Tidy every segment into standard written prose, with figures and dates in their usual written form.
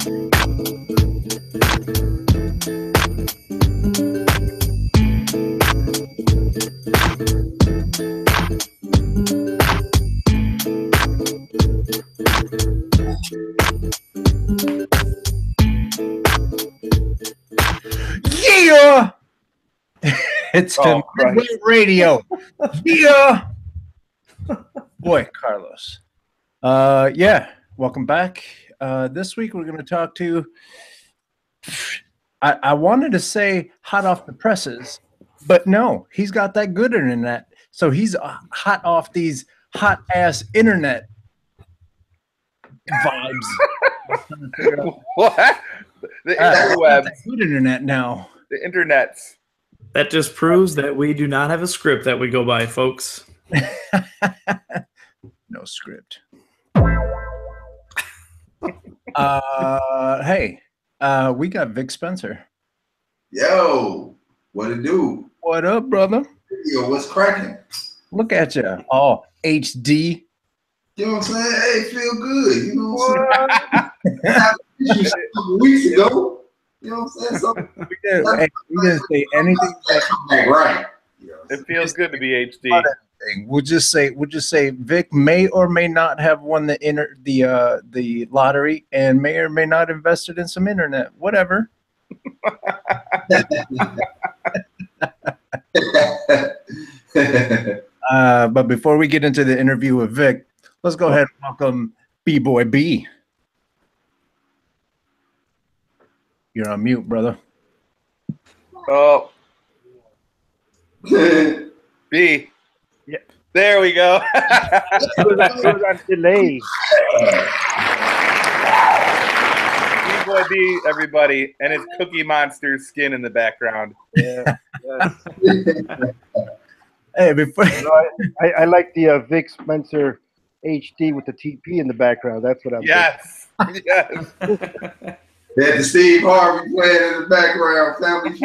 Yeah! It's the Midway Radio. Yeah! Boy, Carlos. Yeah, welcome back. This week we're going to talk to, I wanted to say hot off the presses, but no, he's got that good internet. So he's hot off these hot ass internet vibes. What? The interwebs. Good internet now. The internets. That just proves that we do not have a script that we go by, folks. No script. Hey, we got Vic Spencer. Yo, what it do? What up, brother? Yo, what's cracking? Look at you, all HD. You know what I'm saying? Hey, feel good. You know what I'm saying? A couple weeks ago. You know what I'm saying? So, We didn't say anything. Right. It feels good to be HD. We'll just say Vic may or may not have won the lottery and may or may not have invested in some internet. Whatever. But before we get into the interview with Vic, let's go ahead and welcome B-Boy B. You're on mute, brother. Oh. B. Yeah. There we go. It was on delay. B-Boy B, everybody, and his Cookie Monster skin in the background. Yeah. Hey, before I like the Vic Spencer HD with the TP in the background. That's what I'm Yes. Yes. They had the Steve Harvey playing in the background. Family.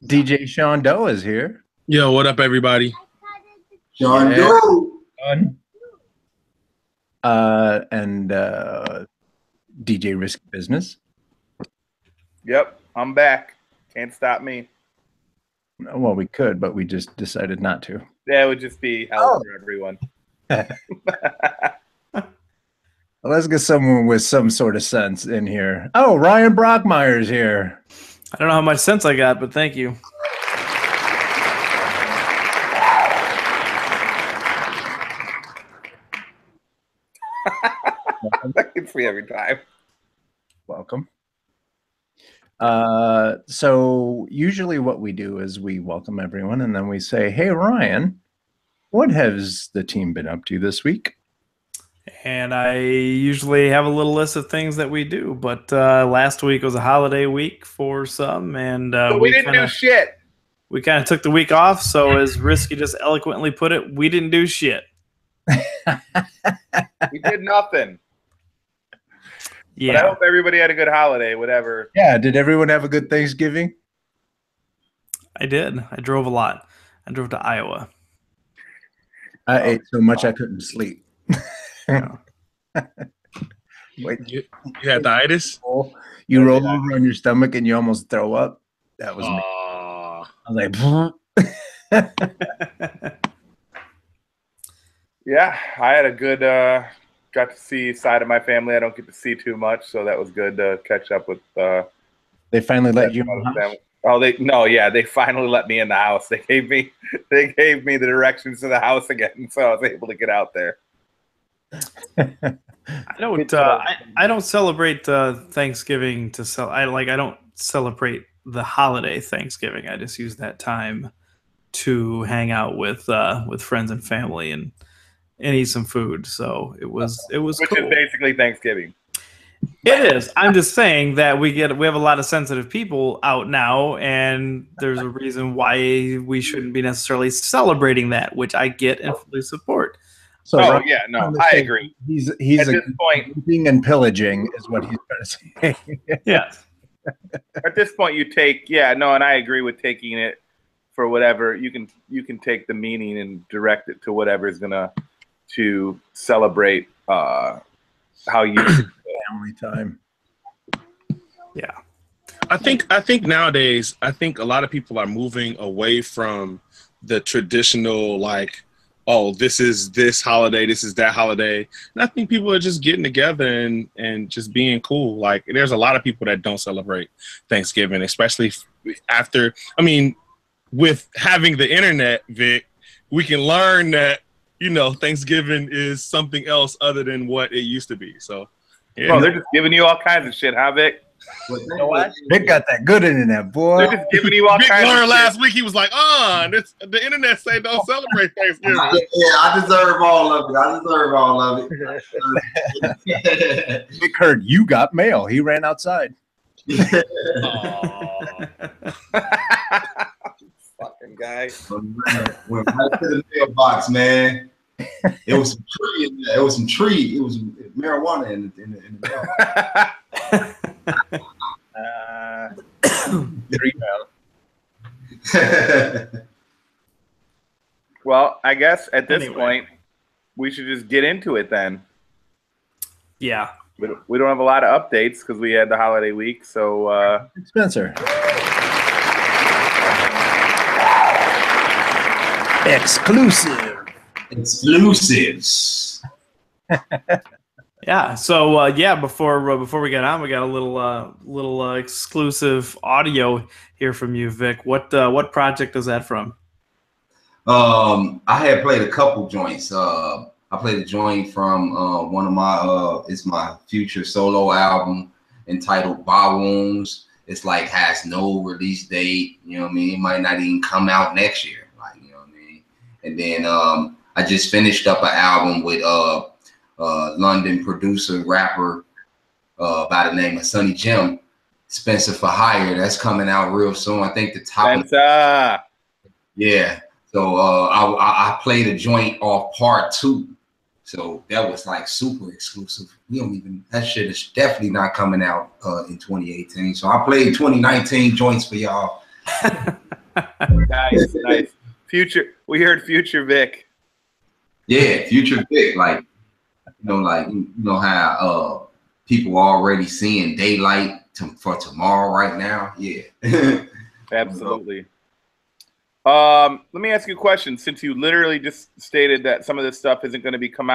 DJ Sean Doe is here. Yo, what up, everybody? Sean Doe. And DJ Risky Business. Yep, I'm back. Can't stop me. Well, we could, but we just decided not to. That would just be hell for everyone. Let's get someone with some sort of sense in here. Oh, Ryan Brockmeyer's here. I don't know how much sense I got, but thank you. It's free every time. Welcome. So usually what we do is we welcome everyone and then we say, hey, Ryan, what has the team been up to this week? And I usually have a little list of things that we do, but last week was a holiday week for some, and we didn't do shit. We kind of took the week off, so as Risky just eloquently put it, we didn't do shit. We did nothing. Yeah. But I hope everybody had a good holiday, whatever. Yeah, did everyone have a good Thanksgiving? I did. I drove a lot. I drove to Iowa. I ate so much I couldn't sleep. Wait, You had the itis? you roll over on your stomach and you almost throw up? That was me. I was like, Yeah, I had a good, got to see side of my family I don't get to see too much, so that was good to catch up with. they finally let you in the house? family. Oh, they finally let me in the house. They gave me the directions to the house again, so I was able to get out there. I don't celebrate Thanksgiving I don't celebrate the holiday Thanksgiving. I just use that time to hang out with friends and family and eat some food. So it was Which cool. is basically Thanksgiving. It is. I'm just saying that we have a lot of sensitive people out now, and there's a reason why we shouldn't be necessarily celebrating that, which I get and fully support. So I agree. He's At this point, looting and pillaging is what he's trying to say. Yes. At this point, you take, and I agree with taking it for whatever you can take the meaning and direct it to whatever is gonna to celebrate how you family time. Yeah. I think nowadays, I think a lot of people are moving away from the traditional, like, oh, this is this holiday, this is that holiday. And I think people are just getting together and just being cool. Like, there's a lot of people that don't celebrate Thanksgiving, especially after, I mean, with having the internet, Vic, we can learn that, you know, Thanksgiving is something else other than what it used to be. So, yeah. Bro, they're just giving you all kinds of shit, huh, Vic? You know what? Vic got that good internet, boy. They're just giving you all Vic kinds of learned shit. last week. He was like, the internet say don't celebrate Thanksgiving. Yeah, I deserve all of it. Vic heard you got mail. He ran outside. Fucking guy. Went right to the mailbox, man. It was some tree in there. It was some tree. It was marijuana in the mail. Well, I guess at this point, we should just get into it then. Yeah. We don't have a lot of updates because we had the holiday week. So, Spencer. Exclusives. Yeah. So before we get on, we got a little exclusive audio here from you, Vic. What project is that from? I had played a couple joints. I played a joint from one of my it's my future solo album entitled Ba Wounds. It's like has no release date, you know what I mean? It might not even come out next year, like, you know what I mean? And then I just finished up an album with London producer rapper by the name of Sonny Jim, Spencer for Hire. That's coming out real soon. I think the top Spencer. Yeah. So I played a joint off part 2. So that was like super exclusive. That shit is definitely not coming out in 2018. So I played 2019 joints for y'all. Nice. Future. We heard Future Vic. Yeah, Future Vic. Like, you know how people are already seeing daylight for tomorrow right now. Yeah. Absolutely. Let me ask you a question. Since you literally just stated that some of this stuff isn't going to be coming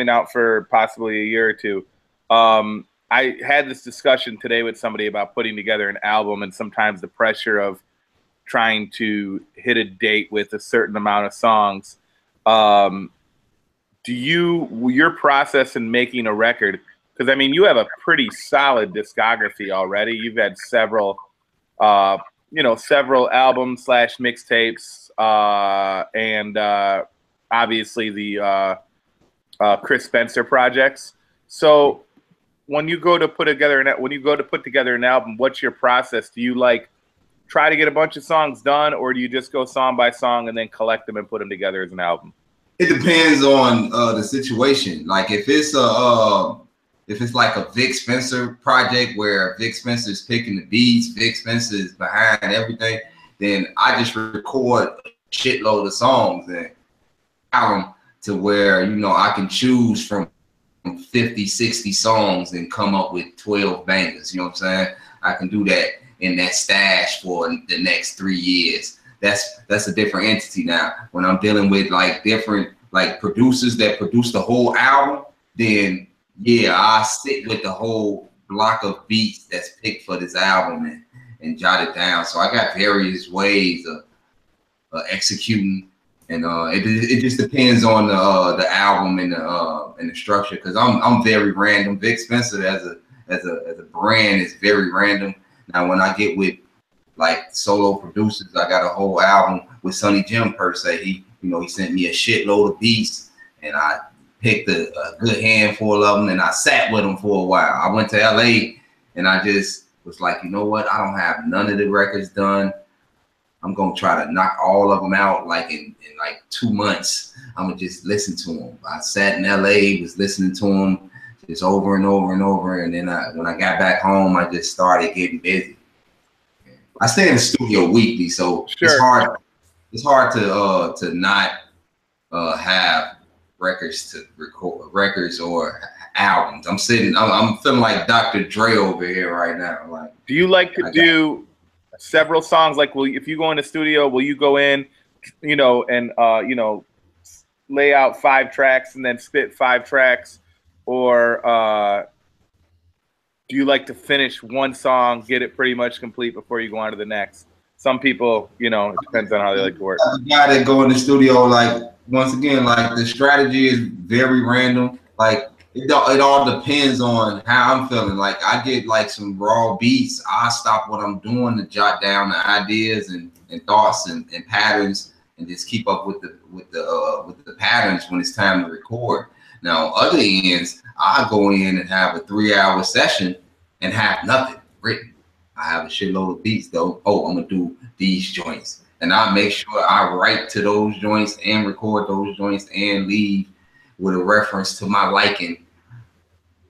out for possibly a year or two, I had this discussion today with somebody about putting together an album and sometimes the pressure of trying to hit a date with a certain amount of songs. Your process in making a record, because I mean you have a pretty solid discography already. You've had several albums / mixtapes, and obviously the Chris Spencer projects. So when you go to put together an album, what's your process? Do you like try to get a bunch of songs done, or do you just go song by song and then collect them and put them together as an album? It depends on the situation. Like if it's like a Vic Spencer project where Vic Spencer's picking the beats, Vic Spencer's behind everything, then I just record a shitload of songs and album to where, I can choose from 50, 60 songs and come up with 12 bangers. You know what I'm saying? I can do that in that stash for the next 3 years. That's a different entity now. When I'm dealing with like different like producers that produce the whole album, then yeah, I sit with the whole block of beats that's picked for this album and jot it down. So I got various ways of executing, and it just depends on the album and the structure. Because I'm very random. Vic Spencer as a brand is very random. Now when I get with like solo producers, I got a whole album with Sonny Jim per se. He sent me a shitload of beats, and I picked a good handful of them, and I sat with them for a while. I went to LA, and I just was like, you know what? I don't have none of the records done. I'm gonna try to knock all of them out like in like 2 months. I'm gonna just listen to them. I sat in LA, was listening to them just over and over and over, and then when I got back home, I just started getting busy. I stay in the studio weekly, so it's hard. It's hard to not have records to record, records or albums. I'm feeling like Dr. Dre over here right now. Like, do you like to do several songs? Like, if you go in the studio, will you go in, and lay out 5 tracks and then spit 5 tracks, or do you like to finish one song, get it pretty much complete before you go on to the next? Some people, it depends on how they like to work. The guy that go in the studio, like, once again, like, the strategy is very random. Like, it all depends on how I'm feeling. Like, I get like some raw beats. I stop what I'm doing to jot down the ideas and thoughts and patterns, and just keep up with the patterns when it's time to record. Now, other ends, I go in and have a 3-hour session and have nothing written. I have a shitload of beats though. Oh, I'm gonna do these joints, and I make sure I write to those joints and record those joints and leave with a reference to my liking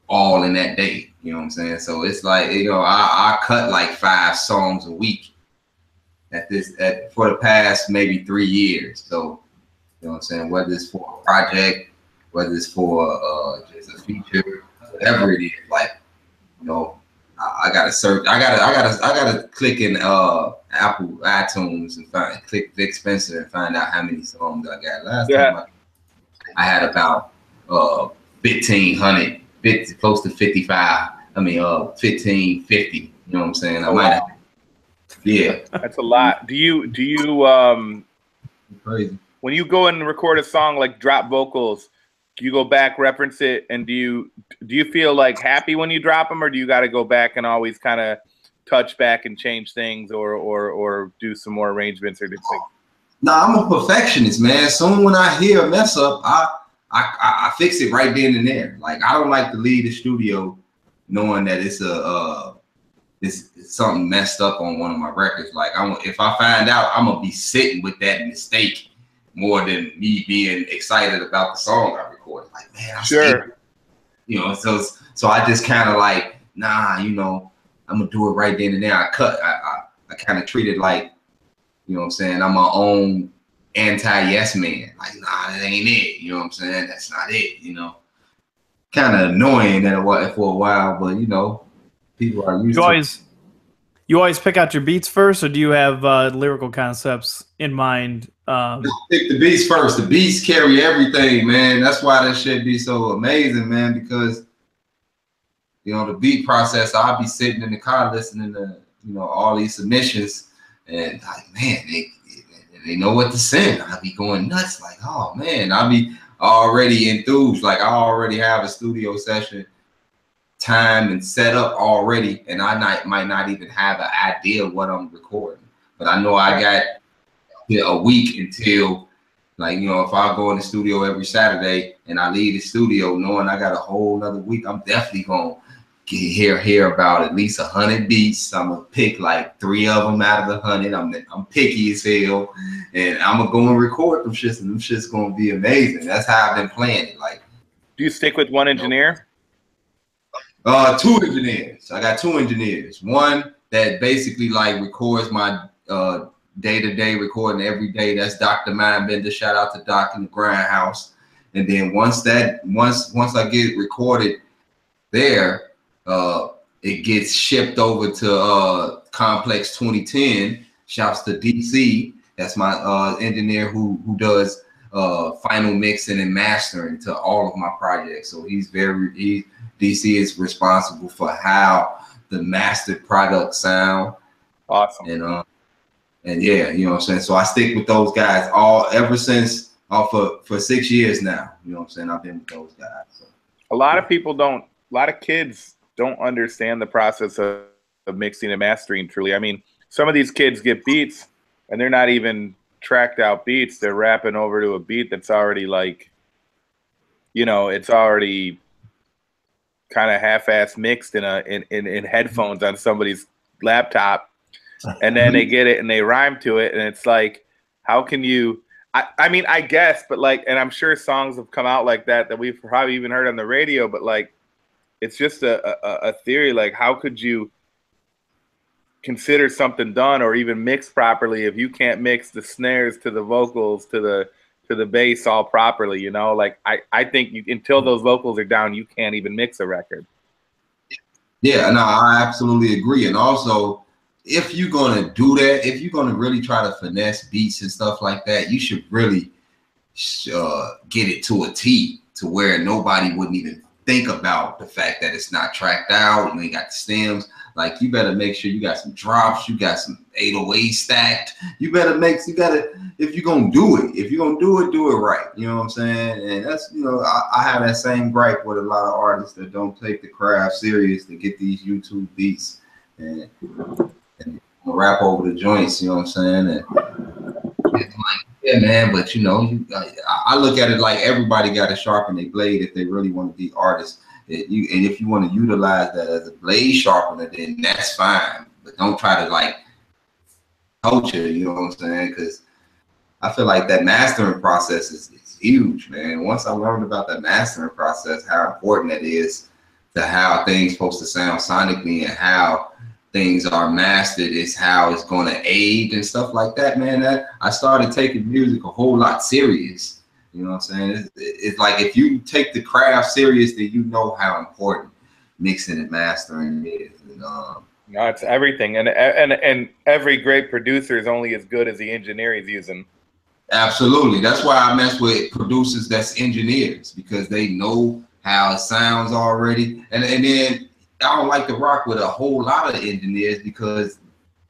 all in that day. You know what I'm saying? So it's like, I cut like 5 songs a week for the past maybe 3 years. So, you know what I'm saying? Whether it's for a project, whether it's for just a feature, whatever it is, like, I gotta search. I gotta click in Apple iTunes and click Vic Spencer and find out how many songs I got. Last time I had about 1,500, close to 55. 1,550. You know what I'm saying? I might have. Yeah, that's a lot. Do you crazy. When you go and record a song, like drop vocals, do you go back, reference it, and do you feel like happy when you drop them, or do you got to go back and always kind of touch back and change things, or do some more arrangements or do things? No, I'm a perfectionist, man. Soon when I hear a mess up, I fix it right then and there. Like, I don't like to leave the studio knowing that it's it's something messed up on one of my records. Like, if I find out, I'm gonna be sitting with that mistake more than me being excited about the song I recorded. Like, man, so I just kind of like, nah, I'm gonna do it right then and there. I kind of treat it like, you know what I'm saying, I'm my own anti-yes man. Like, nah, that ain't it. You know what I'm saying? That's not it, Kind of annoying for a while, but people are used to it. You always pick out your beats first, or do you have lyrical concepts in mind? Pick the beats first. The beats carry everything, man. That's why that shit be so amazing, man, because the beat process, I'll be sitting in the car listening to all these submissions, and like, man, they know what to send. I'll be going nuts, like, oh man, I'll be already enthused, like I already have a studio session time and set up already, and I might not even have an idea of what I'm recording, but I know I got a week until, like, if I go in the studio every Saturday and I leave the studio knowing I got a whole other week, I'm definitely gonna hear about at least 100 beats. I'm gonna pick like 3 of them out of the 100. I'm picky as hell, and I'm gonna go and record them shits, and them shits gonna be amazing. That's how I've been playing it. Like, do you stick with one engineer? 2 engineers. I got 2 engineers. One that basically like records my day-to-day recording every day. That's Dr. Mindbender. Shout out to Doc in the Grindhouse. And then once I get recorded there, it gets shipped over to Complex 2010. Shouts to DC. That's my engineer who does final mixing and mastering to all of my projects. So DC is responsible for how the mastered products sound. Awesome. And yeah, you know what I'm saying? So I stick with those guys ever since for 6 years now. You know what I'm saying? I've been with those guys. So. A lot of kids don't understand the process of mixing and mastering truly. I mean, some of these kids get beats and they're not even tracked out beats. They're rapping over to a beat that's already like, it's already kind of half-ass mixed in headphones on somebody's laptop, and then they get it and they rhyme to it, and it's like, how can you? I mean, I guess, but like, and I'm sure songs have come out like that we've probably even heard on the radio, but like, it's just a theory. Like, how could you consider something done or even mixed properly if you can't mix the snares to the vocals to the bass all properly, you know. Like I think until those vocals are down, you can't even mix a record. Yeah, no, I absolutely agree. And also, if you're gonna do that, if you're gonna really try to finesse beats and stuff like that, you should really get it to a T, to where nobody wouldn't even think about the fact that it's not tracked out. You ain't got the stems. Like, you better make sure you got some drops, you got some 808 stacked. If you're gonna do it, do it right. You know what I'm saying? And that's, you know, I have that same gripe with a lot of artists that don't take the craft serious to get these YouTube beats and rap over the joints. You know what I'm saying? And it's like, yeah, man, but you know, I look at it like everybody got to sharpen their blade if they really want to be artists. And if you want to utilize that as a blade sharpener, then that's fine. But don't try to like culture, you know what I'm saying? Because I feel like that mastering process is huge, man. Once I learned about that mastering process, how important it is to how things supposed to sound sonically and how things are mastered is how it's going to aid and stuff like that, man. That I started taking music a whole lot serious. You know what I'm saying? It's like, if you take the craft serious, then you know how important mixing and mastering is. And, no, it's everything, and every great producer is only as good as the engineer he's using. Absolutely, that's why I mess with producers that's engineers, because they know how it sounds already. And then I don't like to rock with a whole lot of engineers, because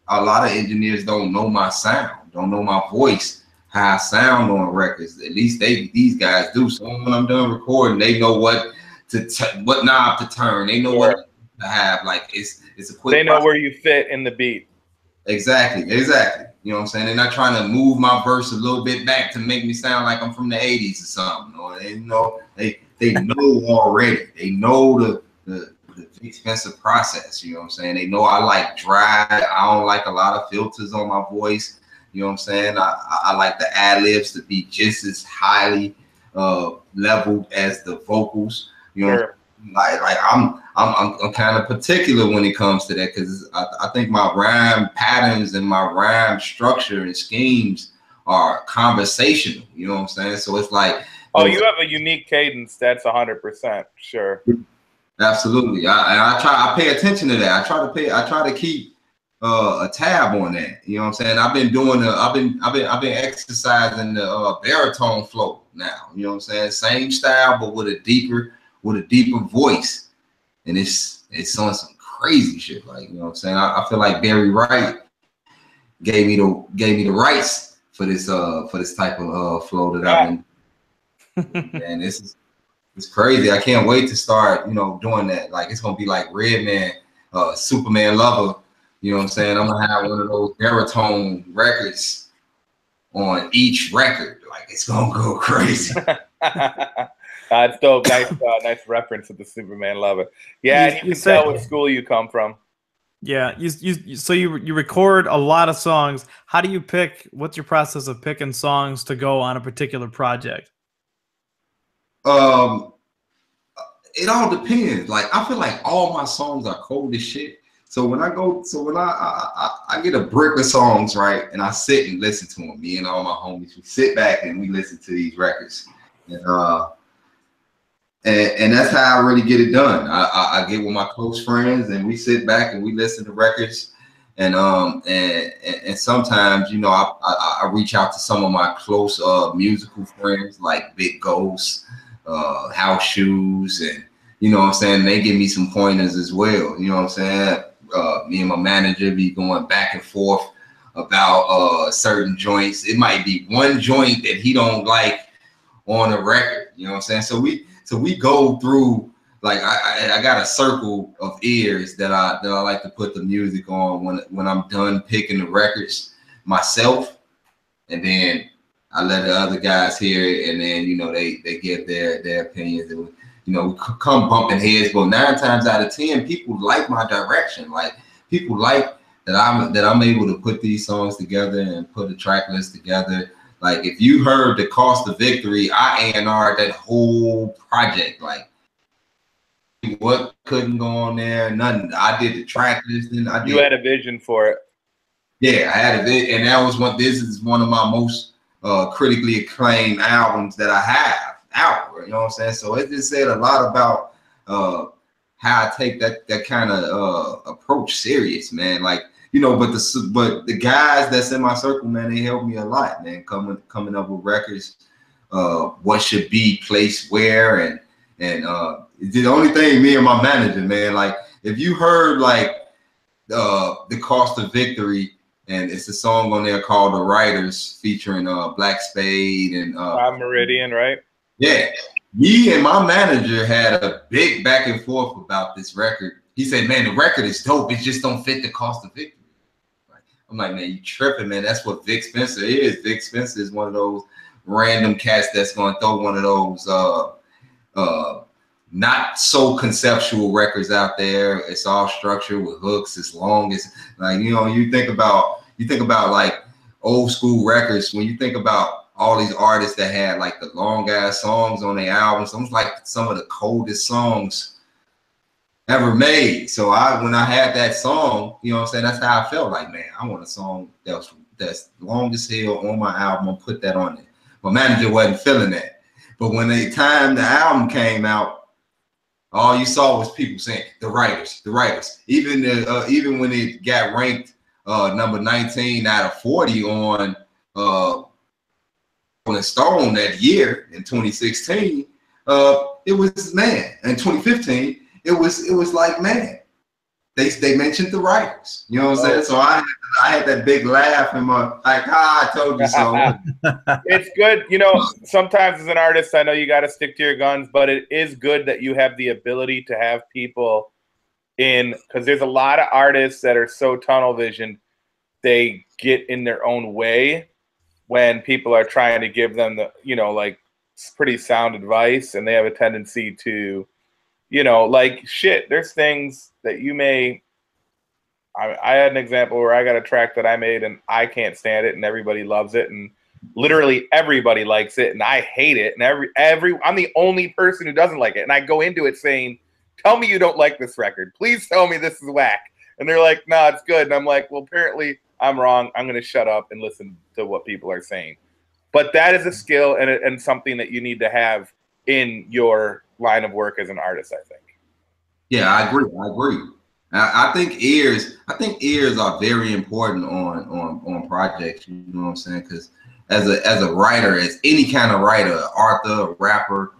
a lot of engineers don't know my sound, don't know my voice, how I sound on records. At least these guys do. So when I'm done recording, they know what knob to turn. They know what to have. Like, it's a quick. They know process. Where you fit in the beat. Exactly. You know what I'm saying? They're not trying to move my verse a little bit back to make me sound like I'm from the 80s or something. Or they know already. They know the expensive process. You know what I'm saying? They know I like dry. I don't like a lot of filters on my voice. You know what I'm saying? I like the ad-libs to be just as highly leveled as the vocals. You know, sure. like I'm kind of particular when it comes to that, because I think my rhyme patterns and my rhyme structure and schemes are conversational. You know what I'm saying? So it's like, oh, you have a unique cadence. That's 100% sure. Absolutely. I pay attention to that. I try to keep a tab on that. You know what I'm saying? I've been exercising the baritone flow now. You know what I'm saying? Same style, but with a deeper voice. And it's on some crazy shit. Like, you know what I'm saying? I feel like Barry Wright gave me the rights for this type of flow that I've been. And it's crazy. I can't wait to start, you know, doing that. Like, it's gonna be like Redman, Superman Lover. You know what I'm saying? I'm gonna have one of those baritone records on each record. Like, it's gonna go crazy. It's dope. Nice reference to the Superman Lover. Yeah, and you can tell what school you come from. Yeah, so you record a lot of songs. How do you pick? What's your process of picking songs to go on a particular project? It all depends. Like, I feel like all my songs are cold as shit. So when I get a brick of songs, right, and I sit and listen to them, me and all my homies, we sit back and we listen to these records, and that's how I really get it done. I get with my close friends and we sit back and we listen to records, and sometimes, you know, I reach out to some of my close musical friends like Big Ghost, House Shoes, and you know what I'm saying, they give me some pointers as well. You know what I'm saying? Me and my manager be going back and forth about certain joints. It might be one joint that he don't like on a record. You know what I'm saying? So we go through, like, I got a circle of ears that I like to put the music on when I'm done picking the records myself, and then I let the other guys hear it, and then, you know, they give their opinions, and you know, we come bumping heads. But 9 times out of 10, people like my direction. Like, people like that I'm able to put these songs together and put a track list together. Like, if you heard The Cost of Victory, I A&R that whole project. Like, what couldn't go on there. Nothing. I did the track listing. You had a vision for it. Yeah, I had a vision, and that was one. This is one of my most critically acclaimed albums that I have out. You know what I'm saying? So it just said a lot about how I take that kind of approach serious, man. Like, you know, but the guys that's in my circle, man, they helped me a lot, man. Coming up with records, what should be placed where, and the only thing, me and my manager, man, like if you heard like the Cost of Victory, and it's a song on there called The Writers featuring Black Spade and Meridian, right? Yeah. Me and my manager had a big back and forth about this record. He said, man, the record is dope. It just don't fit the Cost of Victory. I'm like, man, you tripping, man. That's what Vic Spencer is. Vic Spencer is one of those random cats that's going to throw one of those not so conceptual records out there. It's all structured with hooks. It's long. It's like, you know, you think about like old school records. When you think about all these artists that had like the long ass songs on their albums, almost like some of the coldest songs ever made. So when I had that song, you know what I'm saying, that's how I felt. Like, man, I want a song that's long as hell on my album. I'll put that on there. My manager wasn't feeling that. But when the album came out, all you saw was people saying the writers. Even when it got ranked number 19 out of 40 on Rolling Stone that year in 2016, it was, man. In 2015, it was like, man, they mentioned the writers. You know what I'm saying? So I had that big laugh in my, like, I told you so. It's good. You know, sometimes as an artist, I know you got to stick to your guns, but it is good that you have the ability to have people in, because there's a lot of artists that are so tunnel vision, they get in their own way when people are trying to give them the, you know, like pretty sound advice, and they have a tendency to, you know, like, shit, there's things that you may, I had an example where I got a track that I made and I can't stand it and everybody loves it and literally everybody likes it and I hate it, and I'm the only person who doesn't like it, and I go into it saying, tell me you don't like this record, please tell me this is whack, and they're like, no, it's good, and I'm like, well, apparently I'm wrong, I'm going to shut up and listen to what people are saying. But that is a skill and something that you need to have in your line of work as an artist, I think. Yeah, I agree. I think ears are very important on projects. You know what I'm saying? Because as a writer, as any kind of writer, author, rapper,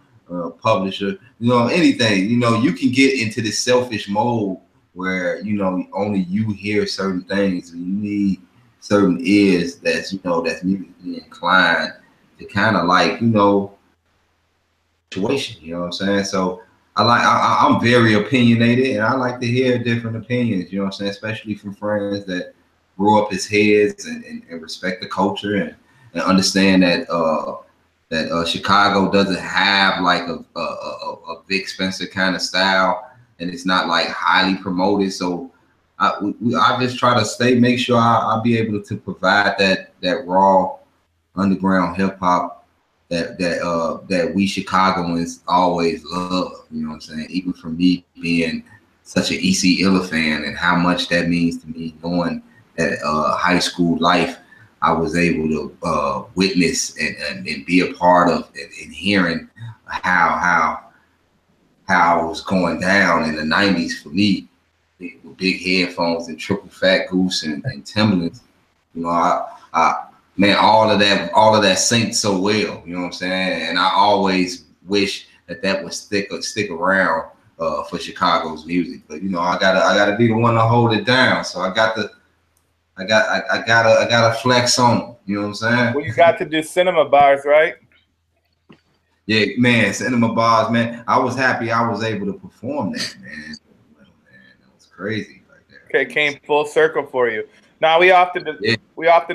publisher, you know, anything, you know, you can get into this selfish mode where, you know, only you hear certain things, and you need certain ears that's, you know, that's musically inclined to kind of like, you know, situation. You know what I'm saying? So I'm very opinionated, and I like to hear different opinions, you know what I'm saying, especially from friends that grew up as heads and respect the culture and understand that Chicago doesn't have like a Vic Spencer kind of style, and it's not like highly promoted. So I just try to make sure I'll be able to provide that raw underground hip hop that we Chicagoans always love, you know what I'm saying? Even for me being such an E.C. Illa fan, and how much that means to me, knowing that high school life I was able to witness and be a part of, and hearing how it was going down in the 90s for me, with big headphones and triple fat goose and Timberlands. You know, man, all of that synced so well, you know what I'm saying? And I always wish that would stick around for Chicago's music. But you know, I gotta be the one to hold it down. So I gotta flex on them, you know what I'm saying? Well, you got to do cinema bars, right? Yeah, man, cinema bars, man. I was happy I was able to perform that, man. That was crazy right there. Okay, came full circle for you. Now we often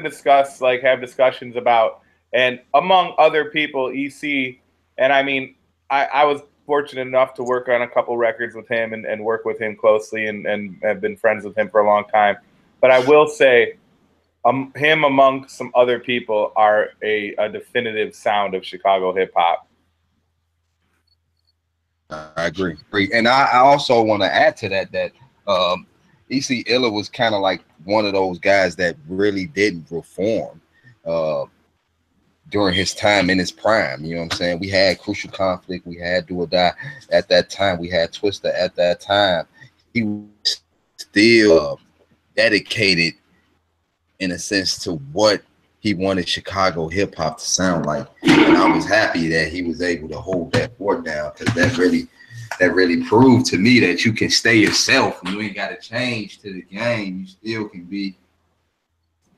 discuss, like, have discussions about, and among other people, EC, and I mean, I was fortunate enough to work on a couple records with him and work with him closely and have been friends with him for a long time. But I will say, him among some other people are a definitive sound of Chicago hip hop. I agree. And I also want to add to that E.C. Illa was kind of like one of those guys that really didn't reform during his time in his prime. You know what I'm saying? We had Crucial Conflict, we had Do or Die at that time, we had Twister at that time. He was still dedicated in a sense to what he wanted Chicago hip hop to sound like. And I was happy that he was able to hold that fort down, because that really proved to me that you can stay yourself and you ain't got to change to the game. You still can be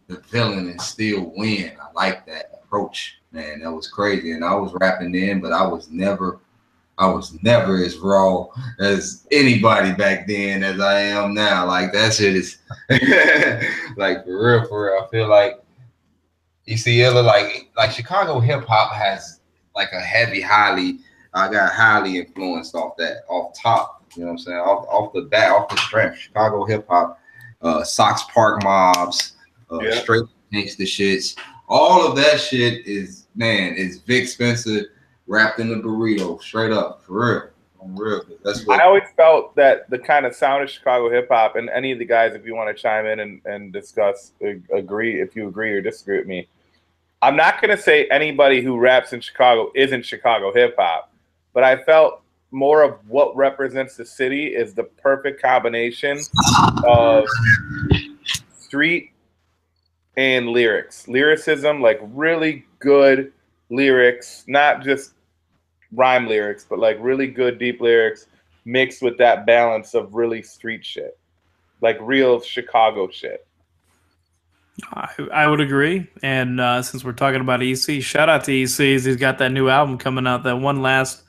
the villain and still win. I like that approach, man. That was crazy. And I was rapping then, but I was never as raw as anybody back then as I am now. Like, that shit is like, for real. I feel like E.C. Illa, like Chicago hip hop has like a highly influenced off top. You know what I'm saying? Off the bat, off the strength. Chicago hip hop, Sox Park Mobs, Straight Gangsta Shits. All of that shit is Vic Spencer wrapped in the burrito, straight up, for real. That's what I always felt that the kind of sound of Chicago hip hop, and any of the guys, if you want to chime in and discuss, agree if you agree or disagree with me. I'm not going to say anybody who raps in Chicago isn't Chicago hip hop, but I felt more of what represents the city is the perfect combination of street and lyricism, like really good lyrics, not just rhyme lyrics, but like really good deep lyrics mixed with that balance of really street shit, like real Chicago shit. I would agree. And since we're talking about EC, shout out to EC. He's got that new album coming out, that one last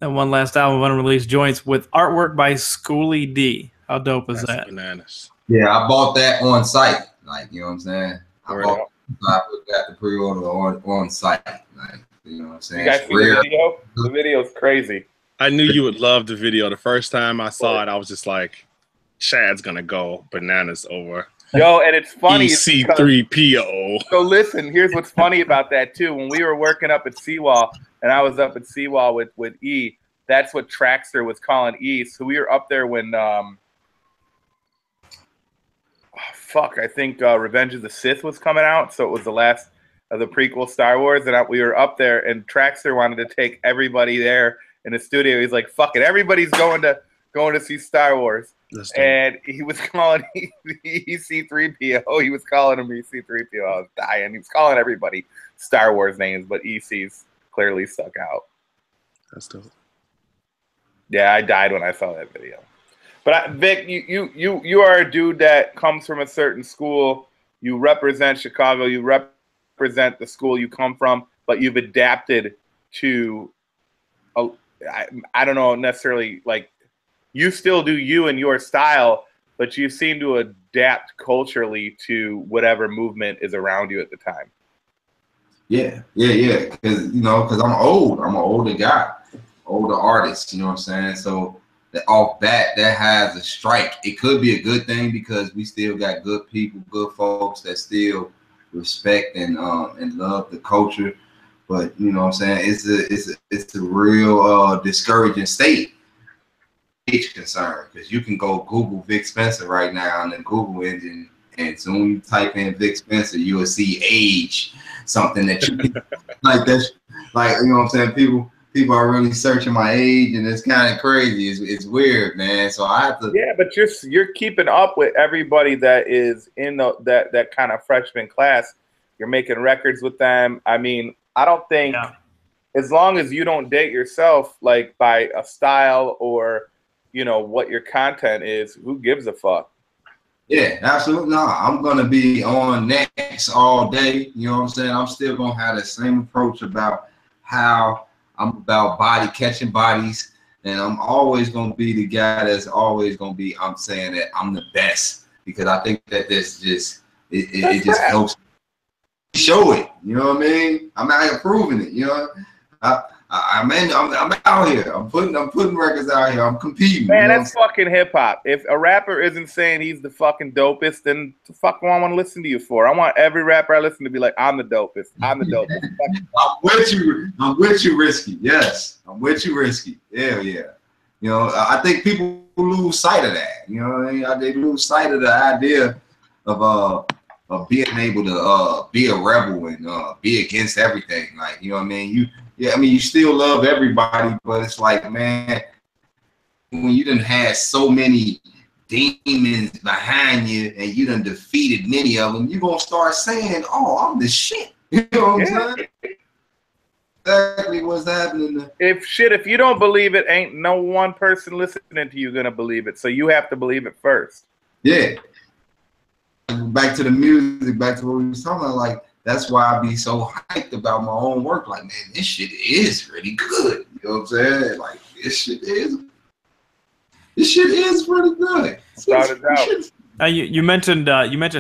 album of unreleased joints with artwork by Schoolie D. How dope is that? Bananas. Yeah, I bought that on site. Like, you know what I'm saying? I got the pre-order on site. Like, you know what I'm saying? You guys see the video? The video's crazy. I knew you would love the video. The first time I saw it, I was just like, Chad's gonna go bananas over. Yo, and it's funny. EC3PO. So listen, here's what's funny about that too. When we were working up at Seawall, and I was up at Seawall with E, that's what Traxter was calling E. So we were up there when I think Revenge of the Sith was coming out. So it was the last of the prequel Star Wars, and we were up there, and Traxter wanted to take everybody there in the studio. He's like, "Fuck it, everybody's going to see Star Wars." And he was calling EC3PO. He was calling him EC3PO. I was dying. He was calling everybody Star Wars names, but EC's clearly stuck out. That's dope. Yeah, I died when I saw that video. But Vic, you are a dude that comes from a certain school. You represent Chicago. You represent the school you come from, but you've adapted to. I don't know necessarily like. You still do you and your style, but you seem to adapt culturally to whatever movement is around you at the time. Yeah. Because I'm old. I'm an older guy, older artist. You know what I'm saying? So off bat, that has a strike. It could be a good thing because we still got good people, good folks that still respect and love the culture. But you know what I'm saying? It's a real discouraging state. Age concern, because you can go Google Vic Spencer right now in the Google engine, and soon you type in Vic Spencer, you will see age, something that you like. That's like, you know what I'm saying. People are really searching my age, and it's kind of crazy. It's weird, man. So I have to. Yeah, but you're keeping up with everybody that is in that kind of freshman class. You're making records with them. I mean, I don't think as long as you don't date yourself like by a style or what your content is, who gives a fuck? Yeah, absolutely not. I'm going to be on next all day. You know what I'm saying? I'm still going to have the same approach about how I'm about catching bodies. And I'm always going to be the guy that's always going to be, I'm saying that I'm the best. Because I think that this just, it just helps show it. You know what I mean? I'm out here proving it. I'm out here. I'm putting records out here. I'm competing. Man, that's fucking hip hop. If a rapper isn't saying he's the fucking dopest, then the fuck do I want to listen to you for? I want every rapper I listen to be like, I'm the dopest. I'm the dopest. I'm with you, Risky. Yes, I'm with you, Risky. Yeah. You know, I think people lose sight of that. You know what I mean? They lose sight of the idea of being able to be a rebel and be against everything. Like, you know what I mean? You still love everybody, but it's like, man, when you done had so many demons behind you and you done defeated many of them, you're gonna start saying, "Oh, I'm the shit." You know what I'm saying? Exactly what's happening. If you don't believe it, ain't no one person listening to you gonna believe it. So you have to believe it first. Yeah. Back to the music, back to what we was talking about, like, that's why I be so hyped about my own work. Like, man, this shit is really good. You know what I'm saying? Like, this shit is really good. You mentioned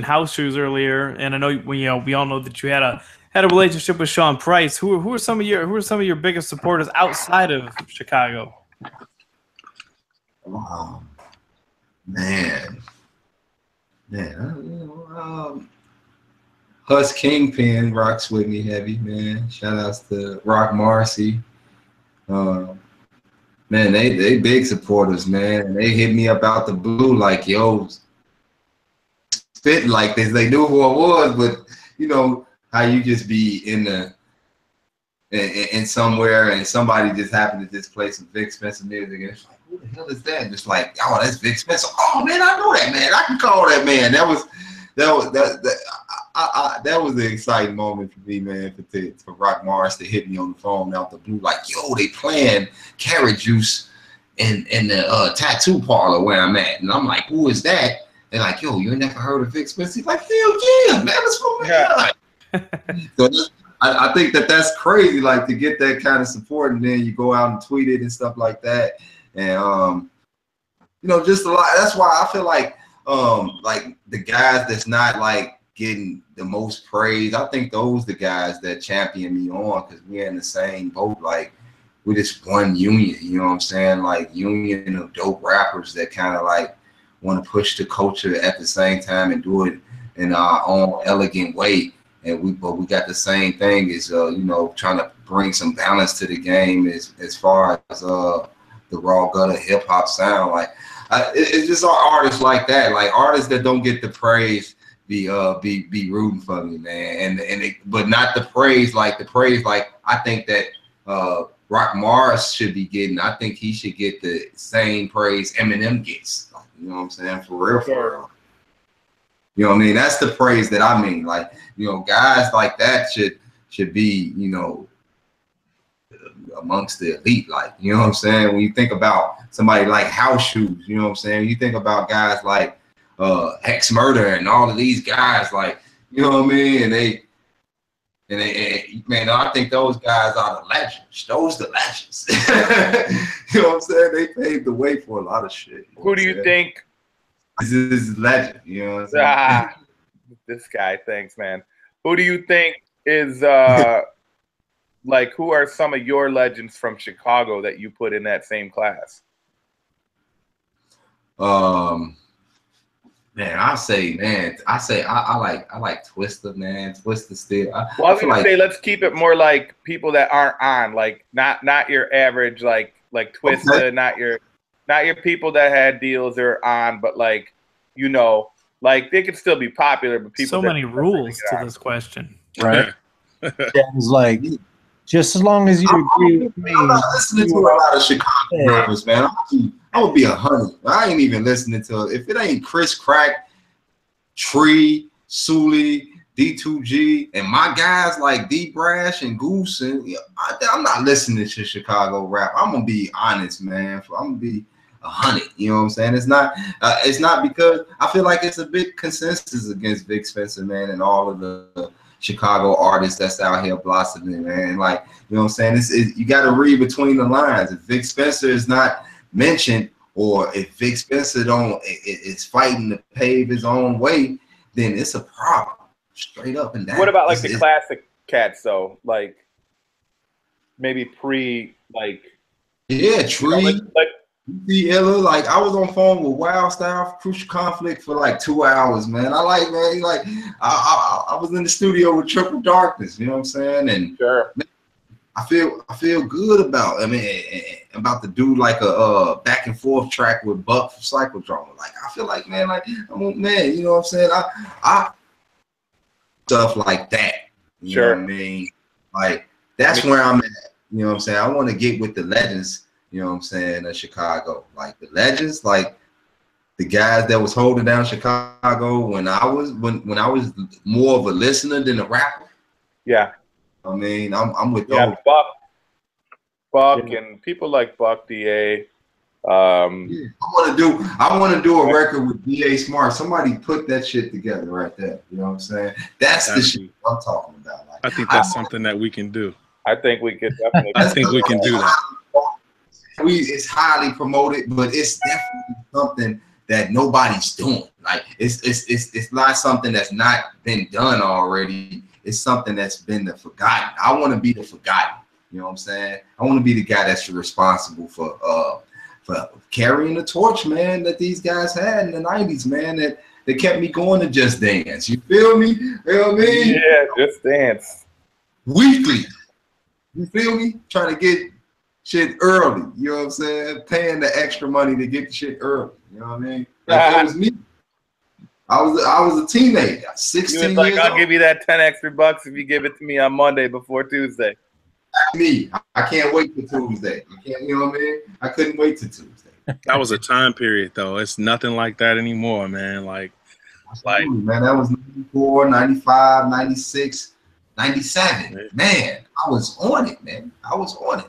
house shoes earlier, and I know we all know that you had a relationship with Sean Price. Who are some of your biggest supporters outside of Chicago? Oh, man, Hus Kingpin rocks with me heavy, man. Shout outs to Rock Marcy. Man, they big supporters, man. They hit me up out the blue like, yo, spit like this. They knew who I was, but you know how you just be in somewhere and somebody just happened to just play some Vic Spencer music and it's like, who the hell is that? And it's like, oh, that's Vic Spencer. Oh man, I know that man. I can call that man. That was the exciting moment for me, man, for Rock Mars to hit me on the phone out the blue, like, yo, they playing Carrot Juice in the tattoo parlor where I'm at. And I'm like, who is that? They're like, yo, you ain't never heard of Vic Spencer? He's like, hell yeah, man, that's from me. So I think that's crazy, like, to get that kind of support, and then you go out and tweet it and stuff like that. And, just a lot. That's why I feel like the guys that's not, like, getting the most praise, I think those the guys that champion me on, because we're in the same boat. Like, we're just one union, you know what I'm saying? Like, union of dope rappers that kind of, like, want to push the culture at the same time and do it in our own elegant way. And we got the same thing as trying to bring some balance to the game as far as the raw gutter hip hop sound. Like, it's just our artists like that, like artists that don't get the praise be rooting for me, man. But not the praise like I think that Rock Mars should be getting. I think he should get the same praise Eminem gets. Like, you know what I'm saying? For real. You know what I mean? That's the praise that I mean. Like, guys like that should be, amongst the elite. Like, you know what I'm saying? When you think about somebody like House Shoes, you know what I'm saying? You think about guys like Hex Murder and all of these guys, like, you know what I mean? And they man, I think those guys are the legends. Those the legends. You know what I'm saying? They paved the way for a lot of shit. Who do you think? This is legend, you know what I'm saying? This guy, thanks, man. Who do you think is like, who are some of your legends from Chicago that you put in that same class? Man, I like Twista, man. Twista still. I was gonna say, let's keep it more like people that aren't on, like not your average like Twista, okay. not your people that had deals or on, but like, like they could still be popular, but people. So many rules to this question, right? It's like, just as long as you agree with me. I'm not listening to a lot of Chicago rappers, man. I would be 100. I ain't even listening to it. If it ain't Chris Crack, Tree, Sully, D2G, and my guys like D Brash and Goose, and I'm not listening to Chicago rap. I'm gonna be honest, man. I'm gonna be 100. You know what I'm saying? It's not because I feel like it's a big consensus against Vic Spencer, man, and all of the Chicago artists that's out here blossoming, man. Like, you know what I'm saying? You got to read between the lines. If Vic Spencer is not mentioned, or if Vic Spencer is fighting to pave his own way, then it's a problem, straight up and down. What about like the classic cats though? Like, maybe pre like. Yeah, Tree. Like like I was on phone with Wild Style Crucial Conflict for like 2 hours, man. I was in the studio with Triple Darkness, you know what I'm saying? And sure. Man, I feel good about about the dude like a back and forth track with Buck from Psychodrama. Like I feel like man, like man, you know what I'm saying? I stuff like that. You know what I mean? Like that's where I'm at. You know what I'm saying? I want to get with the legends. You know what I'm saying? Of Chicago, like the legends, like the guys that was holding down Chicago when I was more of a listener than a rapper. Yeah, I mean, I'm with those. Buck, and people like Buck DA. I want to do a record with DA Smart. Somebody put that shit together right there. You know what I'm saying? That's the shit I'm talking about. Like, I think that's something that we can do. I think we could definitely. I think we can do that. It's highly promoted, but it's definitely something that nobody's doing. Like it's not something that's not been done already. It's something that's been forgotten. I want to be the forgotten. You know what I'm saying? I want to be the guy that's responsible for carrying the torch, man, that these guys had in the 90s, man, that kept me going to Just Dance. You feel me? You know what I mean? Yeah, Just Dance. Weekly. You feel me? Trying to get shit early, you know what I'm saying? Paying the extra money to get the shit early, you know what I mean? Like, that was me. I was a teenager, 16 years old. I'll give you that 10 extra bucks if you give it to me on Monday before Tuesday. Me, I can't wait for Tuesday. You know what I mean? I couldn't wait till Tuesday. That was a time period, though. It's nothing like that anymore, man. Like, man, that was 94, 95, 96, 97. Man, I was on it, man. I was on it.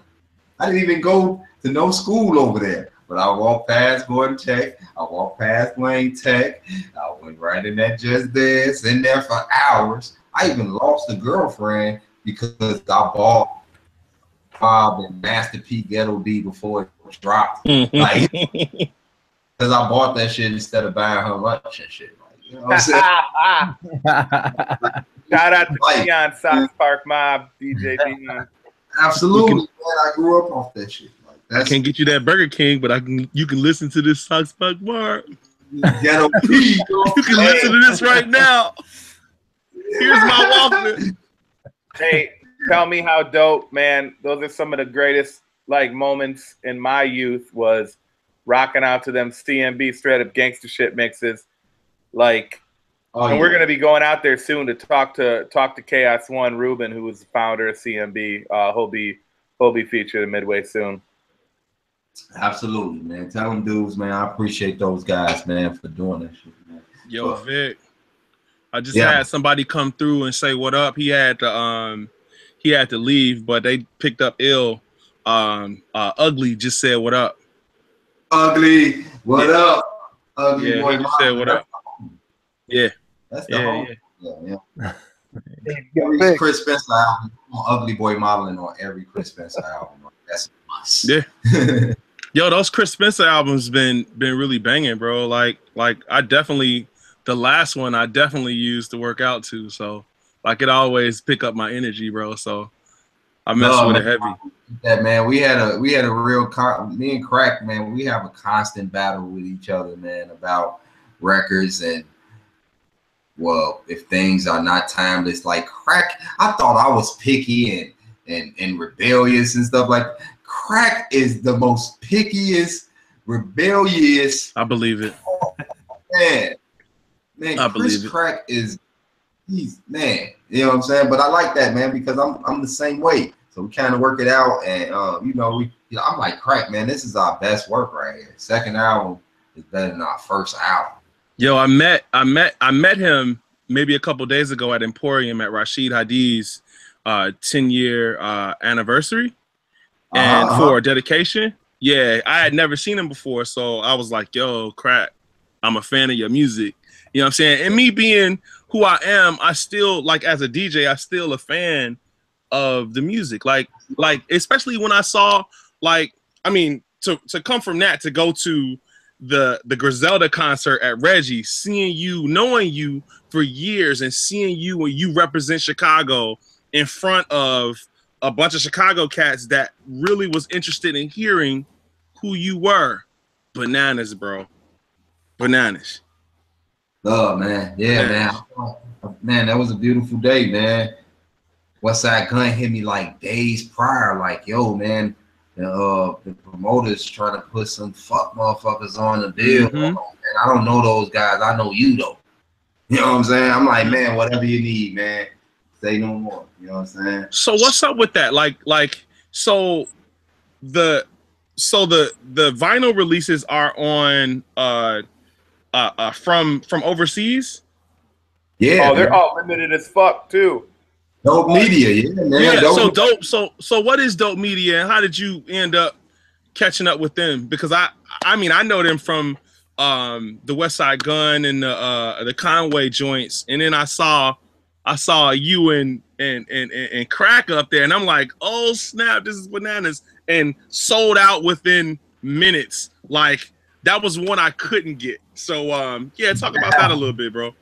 I didn't even go to no school over there, but I walked past Gordon Tech. I walked past Wayne Tech. I went right in that Just Dance, in there for hours. I even lost a girlfriend because I bought Bob and Master P Ghetto D before it dropped. Like, because I bought that shit instead of buying her lunch and shit. Like, you know what I'm saying? Shout out to Dion, Sox Park Mob, DJ Dion. Absolutely, man. I grew up off that shit. Like, I can't get you that Burger King, but you can listen to this Sox Park Bar. Ghetto P. You can listen to this right now. Here's my Walkman. Hey, tell me how dope, man. Those are some of the greatest like moments in my youth was rocking out to them CMB straight up gangster shit mixes. Like, and we're gonna be going out there soon to talk to Chaos One Ruben, who was the founder of CMB. He'll be featured in Midway soon. Absolutely, man. Tell them dudes, man. I appreciate those guys, man, for doing that shit, man. Yo, Vic, I just had somebody come through and say what up. He had to leave, but they picked up ill. Ugly just said what up. Ugly, what up? Ugly boy, he just said what up. Yeah. That's the whole. Every Chris Spencer album, Ugly Boy modeling on every Chris Spencer album. That's a must. Yeah. Yo, those Chris Spencer albums been really banging, bro. Like I definitely, the last one I definitely used to work out to. So like it always pick up my energy, bro. So I mess with it heavy. Yeah, man. We had a real me and Crack, man. We have a constant battle with each other, man, about records and. Well, if things are not timeless, like Crack, I thought I was picky and rebellious and stuff like that. Crack is the most pickiest, rebellious. I believe it. Man, I Chris believe Crack he's man. You know what I'm saying? But I like that, man, because I'm the same way. So we kind of work it out, and I'm like Crack, man. This is our best work right here. Second album is better than our first album. Yo, I met him maybe a couple days ago at Emporium at Rashid Hadi's 10-year anniversary, and for a dedication. Yeah, I had never seen him before, so I was like, "Yo, Crack, I'm a fan of your music." You know what I'm saying? And me being who I am, I still like as a DJ, I still a fan of the music. Like especially when I saw to come from that to go to the Griselda concert at Reggie, seeing you, knowing you for years and seeing you when you represent Chicago in front of a bunch of Chicago cats that really was interested in hearing who you were. Bananas, bro. Bananas. Oh man, yeah, man, that was a beautiful day, man. Westside Gun hit me like days prior, like, yo, man, the promoters trying to put some fuck motherfuckers on the deal, and I don't know those guys. I know you though. You know what I'm saying? I'm like, man, whatever you need, man. Say no more. You know what I'm saying? So what's up with that? So the vinyl releases are on from overseas. Yeah. Oh, they're all limited as fuck too. Dope Media, yeah, man. Yeah, so dope. So what is Dope Media, and how did you end up catching up with them? Because I mean I know them from the Westside Gun and the Conway joints, and then I saw you and Crack up there, and I'm like, oh snap, this is bananas, and sold out within minutes. Like that was one I couldn't get. So yeah, talk about that a little bit, bro.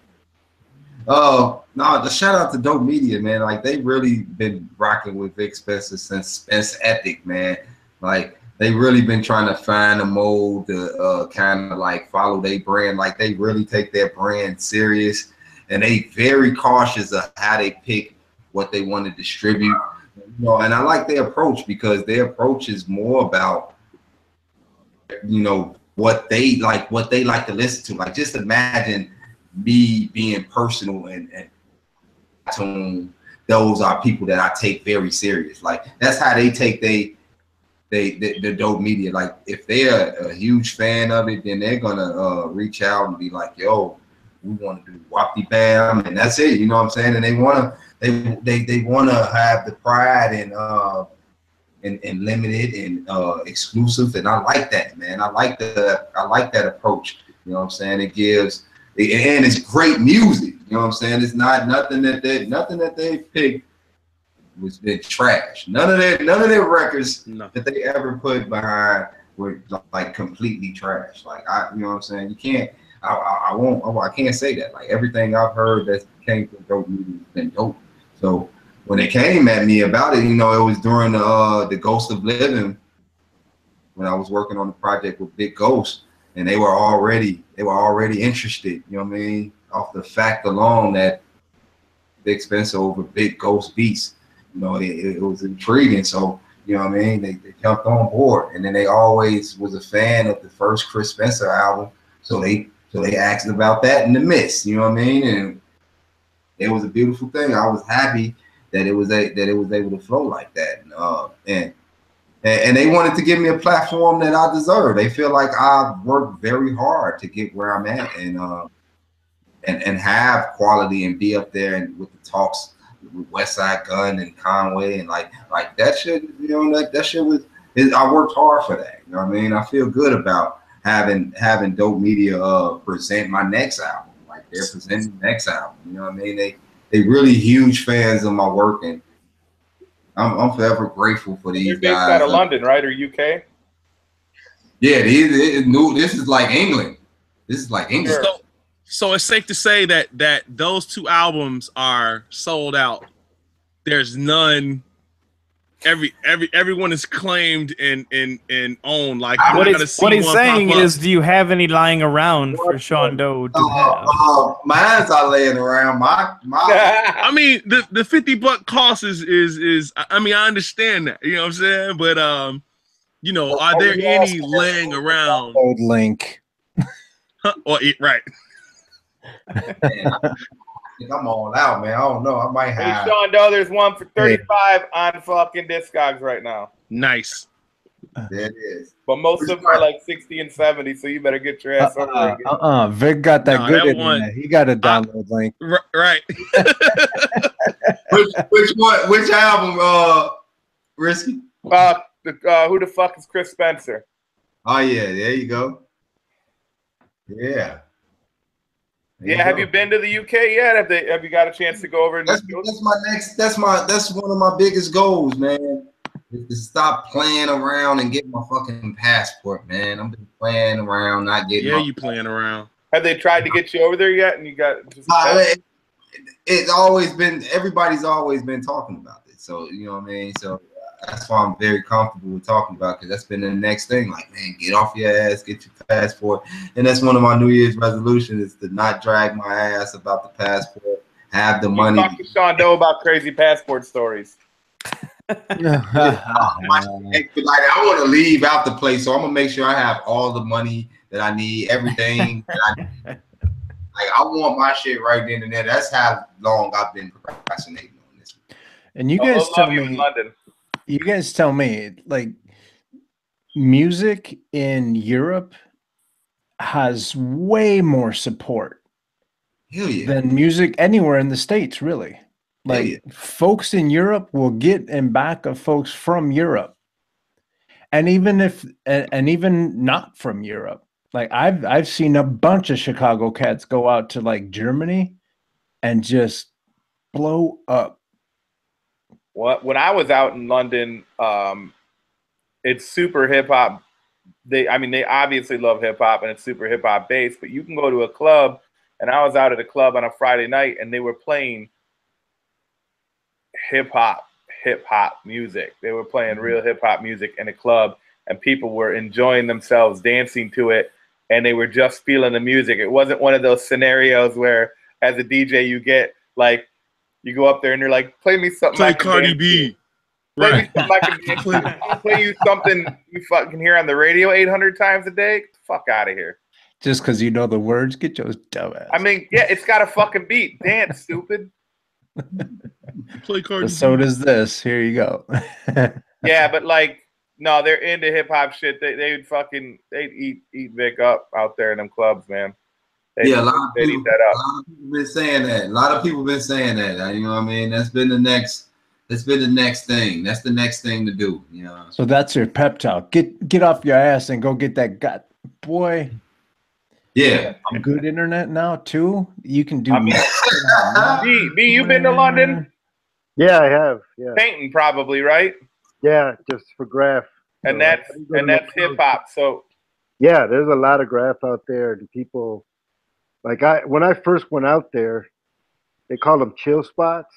No, the shout out to Dope Media, man. Like they really been rocking with Vic Spencer since Spence Epic, man. Like they really been trying to find a mold to kind of like follow their brand. Like they really take their brand serious, and they very cautious of how they pick what they want to distribute. You know, and I like their approach because their approach is more about, you know, what they like to listen to. Like just imagine me being personal and those are people that I take very serious. Like that's how they take the Dope Media. Like if they're a huge fan of it, then they're gonna reach out and be like, yo, we want to do Wapty Bam, and that's it. You know what I'm saying? And they wanna have the pride and limited and exclusive, and I like that, man. I like that approach. You know what I'm saying? It gives. And it's great music, you know what I'm saying? It's not nothing that they picked was been trash. None of their records that they ever put behind were like completely trash. Like you know what I'm saying? You can't. I can't say that. Like everything I've heard that came from Dope Media has been dope. So when they came at me about it, you know, it was during the Ghost of Living when I was working on the project with Big Ghost. And they were already interested, you know what I mean, off the fact alone that Big Spencer over Big Ghost beats, you know, it was intriguing. So, you know what I mean, they jumped on board, and then they always was a fan of the first Chris Spencer album, so they asked about that in the mix, you know what I mean, and it was a beautiful thing. I was happy that it was able to flow like that, and they wanted to give me a platform that I deserve. They feel like I worked very hard to get where I'm at and have quality and be up there and with the talks with Westside Gun and Conway and like that shit. You know, that shit was. I worked hard for that. You know what I mean? I feel good about having Dope Media present my next album. Like they're presenting the next album. You know what I mean? They really huge fans of my work, and I'm forever grateful for these guys. You're based out of London, right, or UK? Yeah, this is like England. This is like England. So it's safe to say that those two albums are sold out. There's none. Everyone is claimed and owned. Like what he's saying is, do you have any lying around for Sean Doe to have? Mine's are laying around. My I mean, the $50 cost is. I mean, I understand that. You know what I'm saying? But you know, are there any laying around? Link. Or right. I think I'm all out, man. I don't know. I might have. Hey, Sean Doe, there's one for 35 on fucking Discogs right now. Nice. There it is. But most of them are like 60 and 70, so you better get your ass over again. Vic got that good internet. He got a download link. Right. Which album, Risky? Who the fuck is Chris Spencer? Oh yeah, there you go. Yeah. Yeah, have you been to the UK yet? Have you got a chance to go over? That's one of my biggest goals, man. Is to stop playing around and get my fucking passport, man. I've been playing around, not getting. Yeah, you playing around. Have they tried to get you over there yet? And you got. It's always been. Everybody's always been talking about this. So you know what I mean. So that's why I'm very comfortable with talking about, because that's been the next thing. Like, man, get off your ass, get your passport. And that's one of my New Year's resolutions, is to not drag my ass about the passport. Have the money. Talk to Sean Doe about crazy passport stories. Like, I want to leave out the place, so I'm gonna make sure I have all the money that I need, everything that I need. Like, I want my shit right then and there. That's how long I've been procrastinating on this. And you guys tell me, you guys tell me, like, music in Europe has way more support than music anywhere in the States, really. Like, folks in Europe will get in back of folks from Europe. And even if, and even not from Europe. Like, I've seen a bunch of Chicago cats go out to like Germany and just blow up. When I was out in London, it's super hip hop. They obviously love hip hop, and it's super hip hop based. But you can go to a club, and I was out at a club on a Friday night, and they were playing hip hop music. They were playing real hip hop music in a club, and people were enjoying themselves, dancing to it, and they were just feeling the music. It wasn't one of those scenarios where, as a DJ, you get like, you go up there and you're like, play me something. Play Cardi B. Play me something I can dance to. I'll play you something you fucking hear on the radio 800 times a day. Get the fuck out of here. Just because you know the words, get your dumb ass. I mean, yeah, it's got a fucking beat. Dance, stupid. Play Cardi B. So does this. Here you go. Yeah, but like, no, they're into hip hop shit. They'd eat Vic up out there in them clubs, man. A lot of people been saying that. A lot of people been saying that. You know what I mean? That's been the next thing. That's the next thing to do. You know. So that's your pep talk. Get off your ass and go get that gut, boy. Yeah. Good internet now too. You can do. B, you been to London? Yeah, I have. Yeah. Painting probably, right? Yeah, just for graph. And that's hip hop. So. Yeah, there's a lot of graph out there, and people. Like, when I first went out there, they call them chill spots,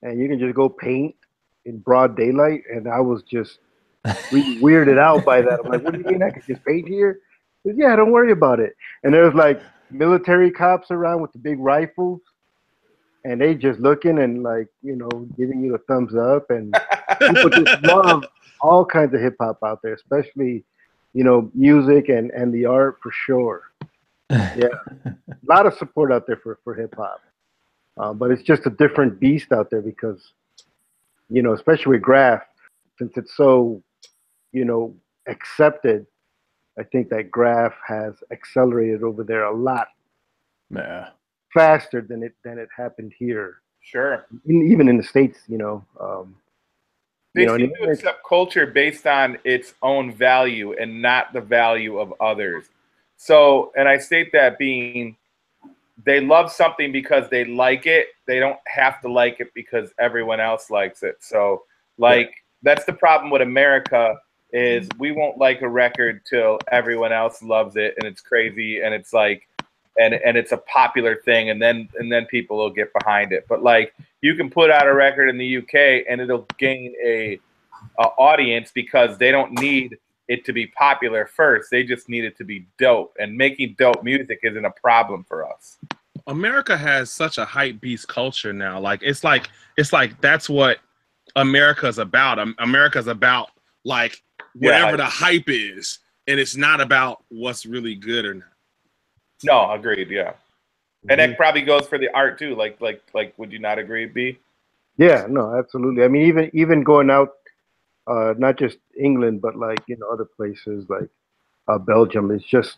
and you can just go paint in broad daylight. And I was just really weirded out by that. I'm like, what do you mean I can just paint here? Said, yeah, don't worry about it. And there was like military cops around with the big rifles, and they just looking and like, you know, giving you a thumbs up. And people just love all kinds of hip hop out there, especially, you know, music and the art for sure. Yeah, a lot of support out there for hip hop, but it's just a different beast out there because, you know, especially with graph, since it's so, you know, accepted. I think that graph has accelerated over there a lot, faster than it happened here. Sure, even in the States, you know. They seem to accept culture based on its own value and not the value of others. So, and I state that being, they love something because they like it. They don't have to like it because everyone else likes it. So, like, that's the problem with America, is we won't like a record till everyone else loves it and it's crazy and it's like, and it's a popular thing, and then people will get behind it. But like, you can put out a record in the UK and it'll gain a audience because they don't need it to be popular first. They just need it to be dope, and making dope music isn't a problem for us. America has such a hype beast culture now. Like, it's like that's what America's about. America's about like whatever the hype is, and it's not about what's really good or not. No, agreed. Yeah, and that probably goes for the art too. Like, would you not agree, B? Yeah, no, absolutely. I mean, even going out. Not just England, but like, you know, other places like Belgium. It's just,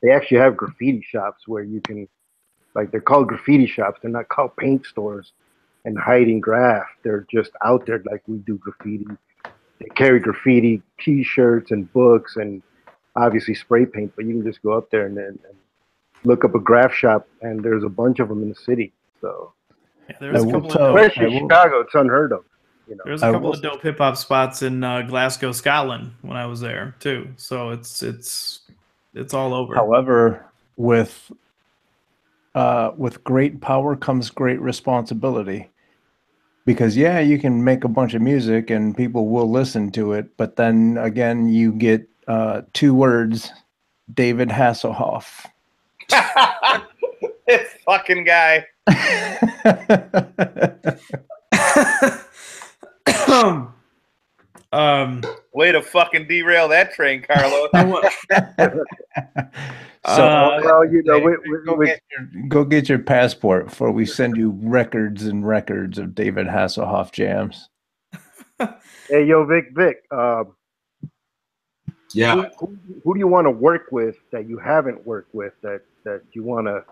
they actually have graffiti shops where you can, like, they're called graffiti shops. They're not called paint stores and hiding graph. They're just out there like we do graffiti. They carry graffiti T-shirts and books and obviously spray paint, but you can just go up there and look up a graph shop, and there's a bunch of them in the city. So yeah, there's a couple especially Chicago, it's unheard of. You know, there's a couple of dope hip hop spots in Glasgow, Scotland when I was there too. So it's all over. However, with great power comes great responsibility. Because yeah, you can make a bunch of music and people will listen to it, but then again, you get 2 words, David Hasselhoff. This fucking guy. Way to fucking derail that train, Carlos. Well, you know, go get your passport before we send you records and records of David Hasselhoff jams. Hey, yo, Vic. Yeah. Who do you want to work with that you haven't worked with that you want to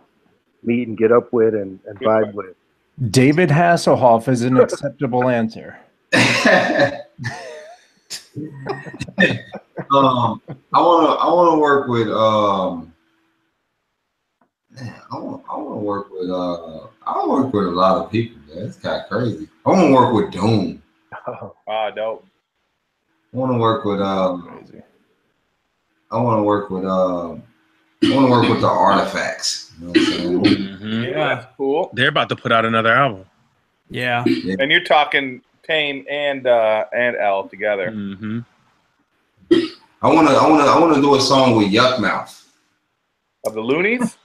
meet and get up with and vibe with? David Hasselhoff is an acceptable answer. I want to work with I want to work with a lot of people, man. It's kind of crazy. I want to work with Doom. Dope. I want to work with the Artifacts. You know what I'm saying? Mm-hmm. Yeah, that's cool. They're about to put out another album. Yeah. And you're talking Tame and L together. Mm-hmm. I want to do a song with Yuck Mouth. Of the Loonies?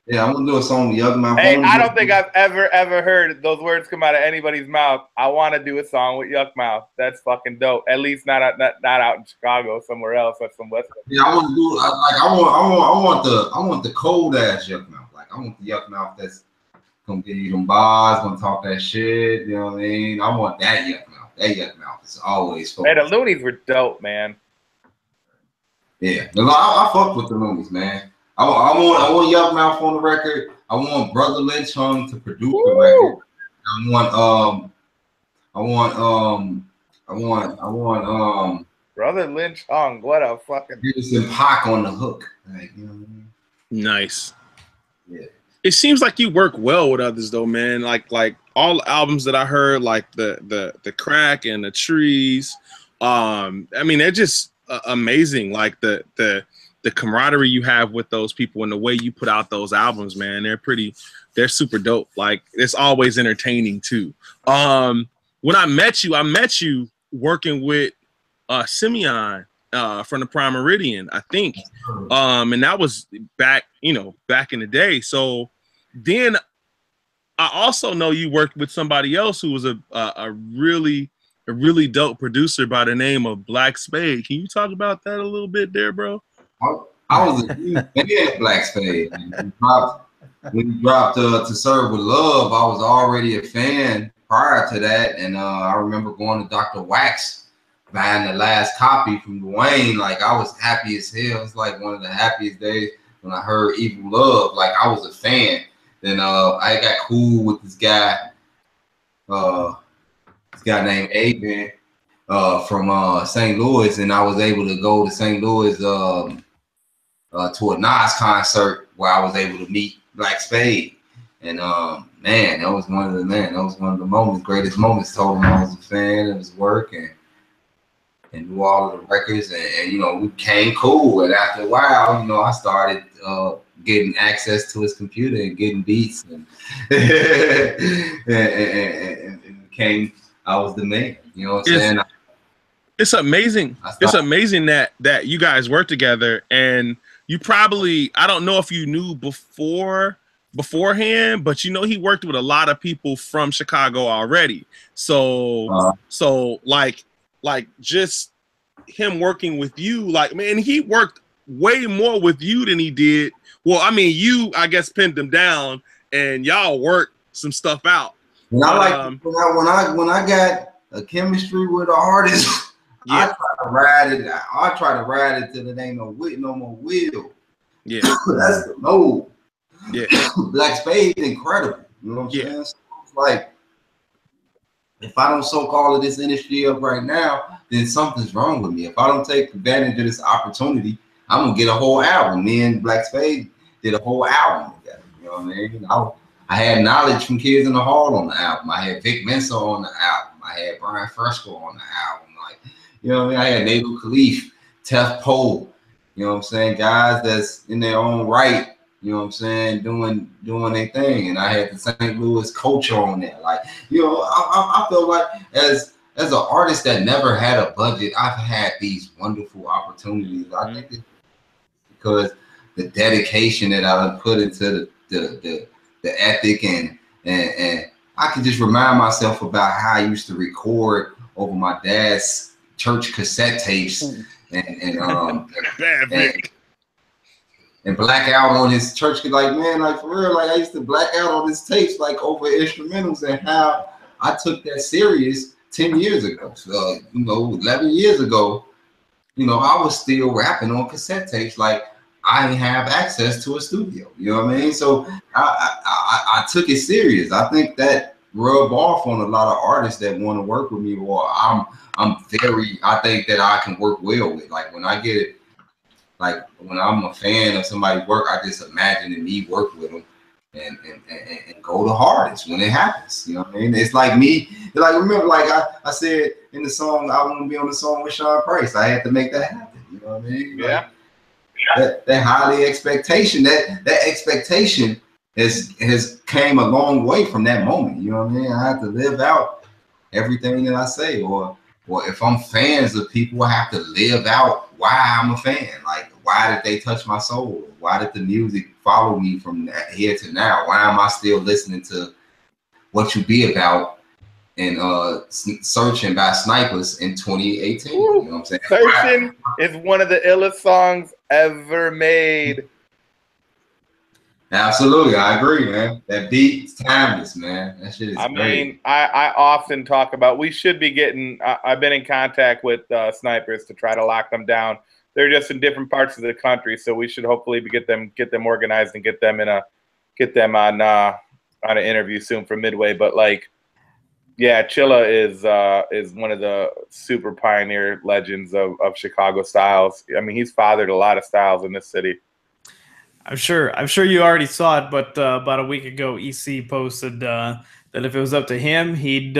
Yeah, I'm gonna do a song with Yuck Mouth. Hey, I don't think I've ever heard those words come out of anybody's mouth. I want to do a song with Yuck Mouth. That's fucking dope. At least not out in Chicago, somewhere else or some West Coast. Yeah, I want to do I want the cold ass Yuck Mouth. Like I want the Yuck Mouth that's gonna give you them bars, gonna talk that shit. You know what I mean? I want that Yuck Mouth. That Yuck Mouth is always fun. Hey, the Loonies were dope, man. Yeah, I fucked with the Loonies, man. I want Yuck Mouth on the record. I want Brother Lynch Hung to produce the record. I want Brother Lynch Hung. What a fucking Anderson Pac on the hook. Like, you know what I mean? Nice. Yeah. It seems like you work well with others though, man. Like all the albums that I heard, like the Crack and the Trees. I mean, they're just amazing. Like the camaraderie you have with those people and the way you put out those albums, man, they're super dope. Like it's always entertaining too. When I met you working with Simeon from the Prime Meridian, I think. And that was back in the day. So then I also know you worked with somebody else who was a really dope producer by the name of Black Spade. Can you talk about that a little bit there, bro? I was a huge fan of Black Spade. When he dropped To Serve With Love, I was already a fan prior to that. And I remember going to Dr. Wax, buying the last copy from Dwayne. Like, I was happy as hell. It's like one of the happiest days when I heard Evil Love. Like, I was a fan. Then I got cool with this guy named Aben from St. Louis. And I was able to go to St. Louis to a Nas concert where I was able to meet Black Spade. And man, that was one of the greatest moments. Told him I was a fan of his work and knew all of the records, and we became cool. And after a while, I started getting access to his computer and getting beats, and became, I was the man. You know what I'm saying? It's amazing. It's amazing that you guys work together, and you probably, I don't know if you knew beforehand, but he worked with a lot of people from Chicago already. So like just him working with you, like, man, he worked way more with you than he did. Well, I mean, you, I guess, pinned him down and y'all worked some stuff out. When I got a chemistry with an artist, yeah. I try to ride it till it ain't no more wheel. Yeah. That's the mode. Yeah. Black Spade is incredible. You know what I'm saying? So it's like, if I don't soak all of this industry up right now, then something's wrong with me. If I don't take advantage of this opportunity, I'm gonna get a whole album. Me and Black Spade did a whole album together. You know what I mean? I had Knowledge from Kids in the Hall on the album. I had Vic Mensa on the album. I had Brian Fresco on the album. Like, you know what I mean? I had Wiz Khalifa, Tef Poe. You know what I'm saying? Guys that's in their own right you know what I'm saying, doing their thing. And I had the St. Louis culture on there. Like, you know, I feel like as an artist that never had a budget, I've had these wonderful opportunities. I think it's because the dedication that I put into the ethic and I can just remind myself about how I used to record over my dad's church cassette tapes and black out on his church. Like, man, like for real, like I used to black out on his tapes like over instrumentals, and how I took that serious 10 years ago. So, you know, 11 years ago, you know, I was still rapping on cassette tapes. Like, I didn't have access to a studio. You know what I mean? So I took it serious. I think that rubbed off on a lot of artists that want to work with me, or I think that I can work well with. Like when I get it, like when I'm a fan of somebody's work, I just imagine me work with them and go the hardest when it happens. You know what I mean? It's like me, like remember, like I said in the song, I want to be on the song with Sean Price. I had to make that happen. You know what I mean? Yeah. Like, that highly expectation, that expectation has came a long way from that moment. You know what I mean? I have to live out everything that I say, or if I'm fans of people, I have to live out why I'm a fan. Like, why did they touch my soul? Why did the music follow me from here to now? Why am I still listening to What You Be About and Searching by Snipers in 2018? You know what I'm saying? Searching is one of the illest songs ever made. Absolutely, I agree, man. That beat's timeless, man. That shit is great. Mean, I often talk about we should be getting. I've been in contact with Snipers to try to lock them down. They're just in different parts of the country, so we should hopefully get them organized and get them on an interview soon for Midway. But like, yeah, Chilla is one of the super pioneer legends of Chicago styles. I mean, he's fathered a lot of styles in this city. I'm sure you already saw it, but about a week ago, EC posted that if it was up to him, he'd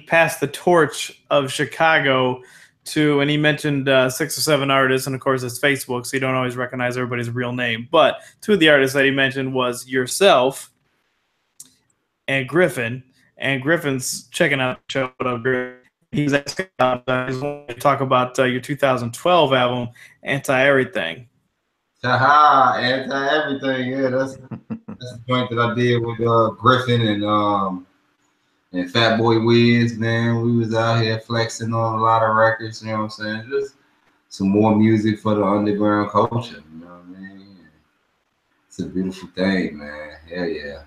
pass the torch of Chicago to, and he mentioned 6 or 7 artists, and of course it's Facebook, so you don't always recognize everybody's real name. But 2 of the artists that he mentioned was yourself and Griffin. And Griffin's checking out the show. He's asking to talk about your 2012 album, Anti-Everything. Anti-Everything. Yeah, that's the joint that I did with Griffin and Fat Boy Wiz, man. We was out here flexing on a lot of records, you know what I'm saying? Just some more music for the underground culture, you know what I mean? It's a beautiful thing, man. Hell yeah.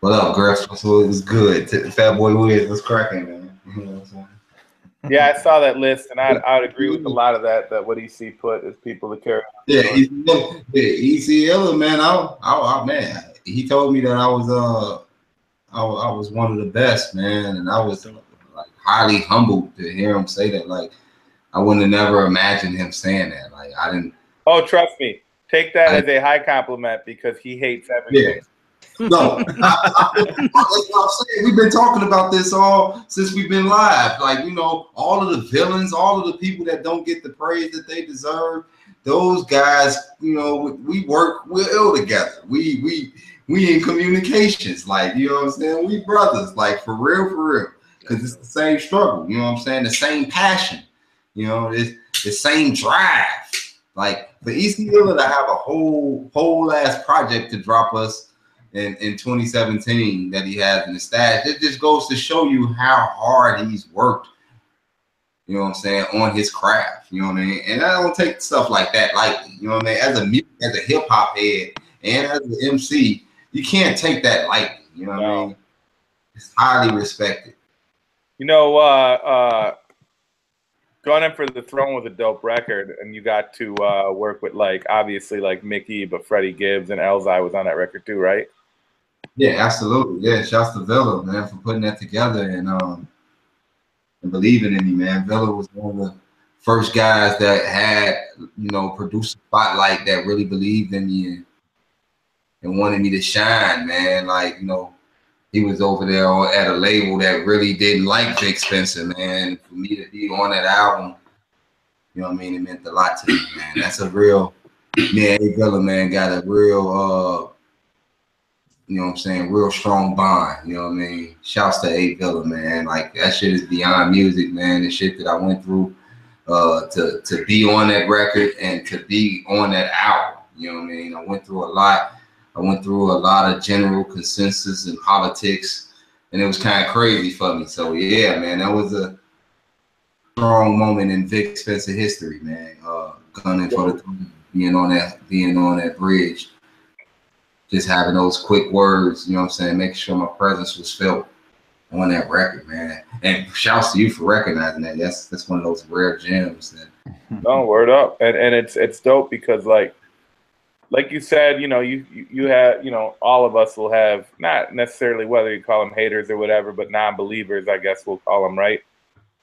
What up, Griff? So it was good. Fat Boy Wiz was cracking, man. You know what I'm saying? Yeah, I saw that list, and I would agree with a lot of that what EC put as people to carry. Yeah, ECL, man. Man, he told me that I was one of the best, man, and I was like highly humbled to hear him say that. Like, I wouldn't have never imagined him saying that. Like, I didn't. Oh, trust me, take that as a high compliment because he hates everything. Yeah. No, that's what I'm saying. We've been talking about this all since we've been live. Like, you know, all of the villains, all of the people that don't get the praise that they deserve, those guys, you know, we work well together. We in communications, like, you know what I'm saying? We brothers, like, for real, because it's the same struggle. You know what I'm saying? The same passion. You know, it's the same drive. Like, for ECL to have a whole ass project to drop us in 2017 that he has in the stash, it just goes to show you how hard he's worked, you know what I'm saying, on his craft, you know what I mean? And I don't take stuff like that lightly, you know what I mean? As a hip hop head and as an MC, you can't take that lightly, you know what I mean? It's highly respected. You know, going in for the throne was a dope record, and you got to work with, like, obviously, like Mickey, but Freddie Gibbs and Elzai was on that record too, right? Yeah, absolutely. Yeah, shouts to Villa, man, for putting that together and believing in me, man. Villa was one of the first guys that had, you know, produced a spotlight that really believed in me and wanted me to shine, man. Like, you know, he was over there at a label that really didn't like Vic Spencer, man. For me to be on that album, you know what I mean, it meant a lot to me, man. That's a real Yeah, A Villa, man, got a real, you know what I'm saying, real strong bond. You know what I mean? Shouts to A Villa, man. Like, that shit is beyond music, man. The shit that I went through to be on that record and to be on that album. You know what I mean? I went through a lot. I went through a lot of general consensus and politics, and it was kind of crazy for me. So yeah, man, that was a strong moment in Vic Spencer history, man. Gunning for the being on that bridge, just having those quick words. You know what I'm saying? Making sure my presence was felt on that record, man. And shouts to you for recognizing that. That's one of those rare gems. No, word up, and it's dope because like you said, you know, you have, you know, all of us will have, not necessarily whether you call them haters or whatever, but non-believers, I guess we'll call them, right?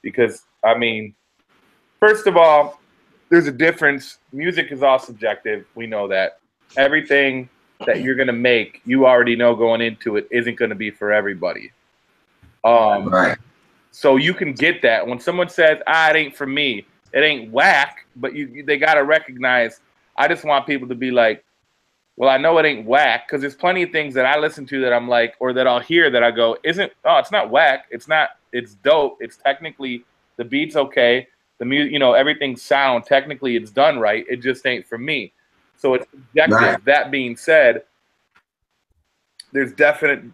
Because I mean, first of all, there's a difference. Music is all subjective. We know that. Everything that you're gonna make, you already know going into it, isn't gonna be for everybody. Right. So you can get that when someone says, it ain't for me, it ain't whack, but they gotta recognize. I just want people to be like, well, I know it ain't whack, because there's plenty of things that I listen to that I'm like, or that I'll hear that I go, it's not whack, it's dope, it's technically, the beat's okay, the music, you know, everything's sound, technically it's done right, it just ain't for me. So it's subjective. Right. That being said, there's definite,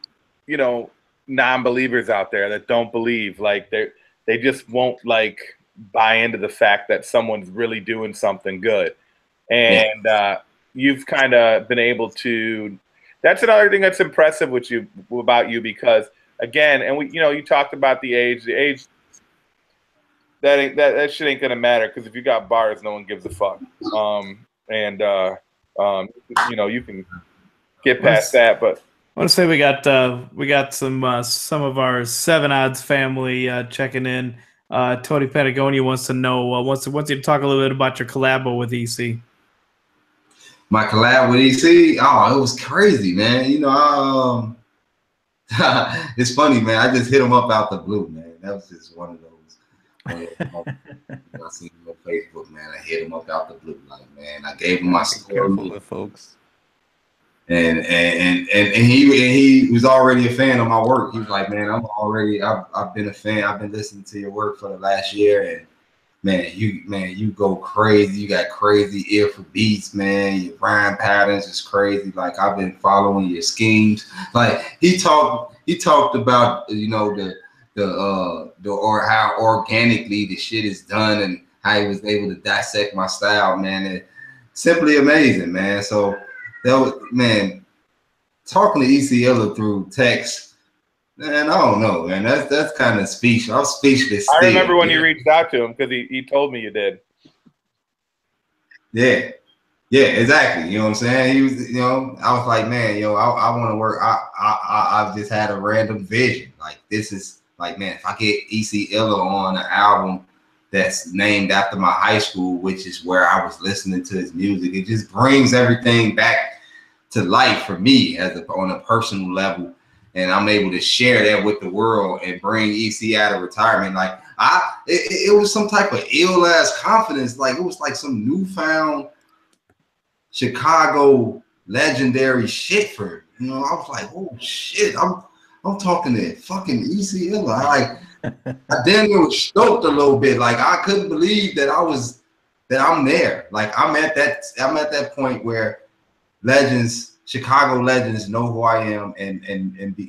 you know, non-believers out there that don't believe, like they just won't like buy into the fact that someone's really doing something good. And you've kind of been able to. That's another thing that's impressive about you, because again, and we, you know, you talked about the age. The age that shit ain't gonna matter, because if you got bars, no one gives a fuck. You know, you can get past that. But I want to say we got some of our 7 Odds family checking in. Tony Patagonia wants to know wants you to talk a little bit about your collabo with EC. My collab with EC, it was crazy, man. You know, it's funny, man. I just hit him up out the blue, man. That was just one of those. I seen him on Facebook, man. I hit him up out the blue, like, man. I gave him my story. Careful with folks. And he was already a fan of my work. He was like, man, I've been a fan. I've been listening to your work for the last year, and you go crazy. You got crazy ear for beats, man. Your rhyme patterns is crazy. Like, I've been following your schemes. Like, he talked about, you know, or how organically the shit is done, and how he was able to dissect my style, man. And simply amazing, man. So that was, man, talking to ECL through text, man, I don't know, man. That's kind of speechless. I was speechless. I remember when you reached out to him, because he told me you did. Yeah, exactly. You know what I'm saying? He was, you know, I was like, man, yo, I want to work. I've just had a random vision. Like, this is like, man, if I get ECL on an album that's named after my high school, which is where I was listening to his music, it just brings everything back to life for me on a personal level. And I'm able to share that with the world and bring EC out of retirement. Like, it was some type of ill ass confidence. Like, it was like some newfound Chicago legendary shit for him. You know, I was like, oh shit, I'm talking to fucking ECL. I damn near was stoked a little bit. Like, I couldn't believe that I'm there. Like, I'm at that point where Chicago legends know who I am and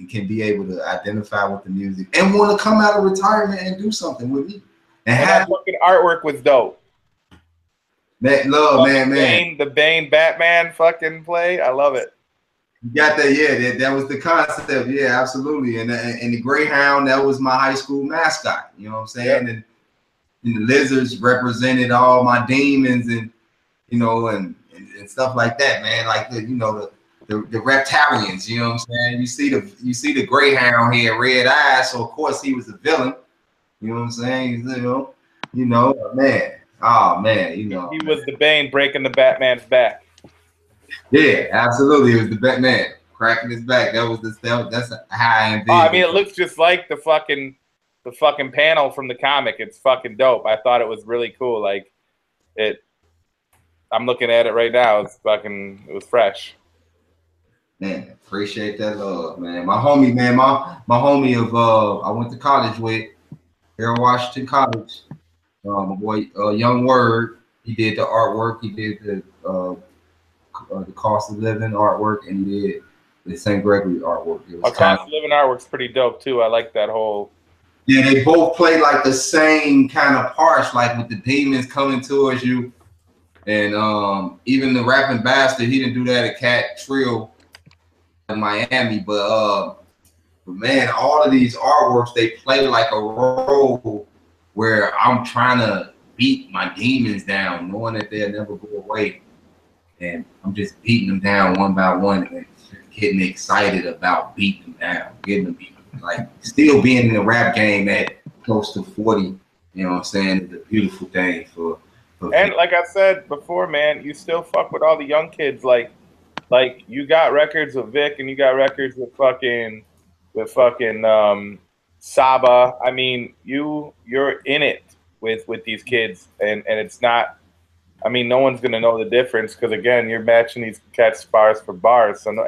can be able to identify with the music and want to come out of retirement and do something with me. And that fucking artwork was dope. Man, man. The Bane Batman fucking play. I love it. You got that? Yeah, that was the concept. Yeah, absolutely. And the Greyhound, that was my high school mascot. You know what I'm saying? Yep. And the lizards represented all my demons, and you know, and stuff like that, man. Like the reptilians. You know what I'm saying? You see the Greyhound here, red eyes. So of course he was a villain. You know what I'm saying? You know, man. Oh man, you know. He was the Bane breaking the Batman's back. Yeah, absolutely. It was the Batman cracking his back. That's a high end. I mean, it looks just like the fucking panel from the comic. It's fucking dope. I thought it was really cool. Like, I'm looking at it right now. It was fresh. Man, appreciate that love, man. My homie, man, my homie of I went to college with, Harold Washington College. My boy, Young Word. He did the artwork. He did the cost of living artwork, and he did the St. Gregory artwork. Cost of living artwork's pretty dope too. I like that whole. Yeah, they both play like the same kind of parts, like with the demons coming towards you, and even the rapping bastard. He didn't do that at Cat Trill in Miami, but man, all of these artworks, they play like a role where I'm trying to beat my demons down, knowing that they'll never go away, and I'm just beating them down one by one and getting excited about beating them down, getting them like still being in the rap game at close to 40. You know what I'm saying? It's a beautiful thing for and like I said before, man, you still fuck with all the young kids. Like you got records with Vic and you got records with fucking Saba. I mean, you're in it with these kids, and it's not. I mean, no one's gonna know the difference because again, you're matching these cats bars for bars. So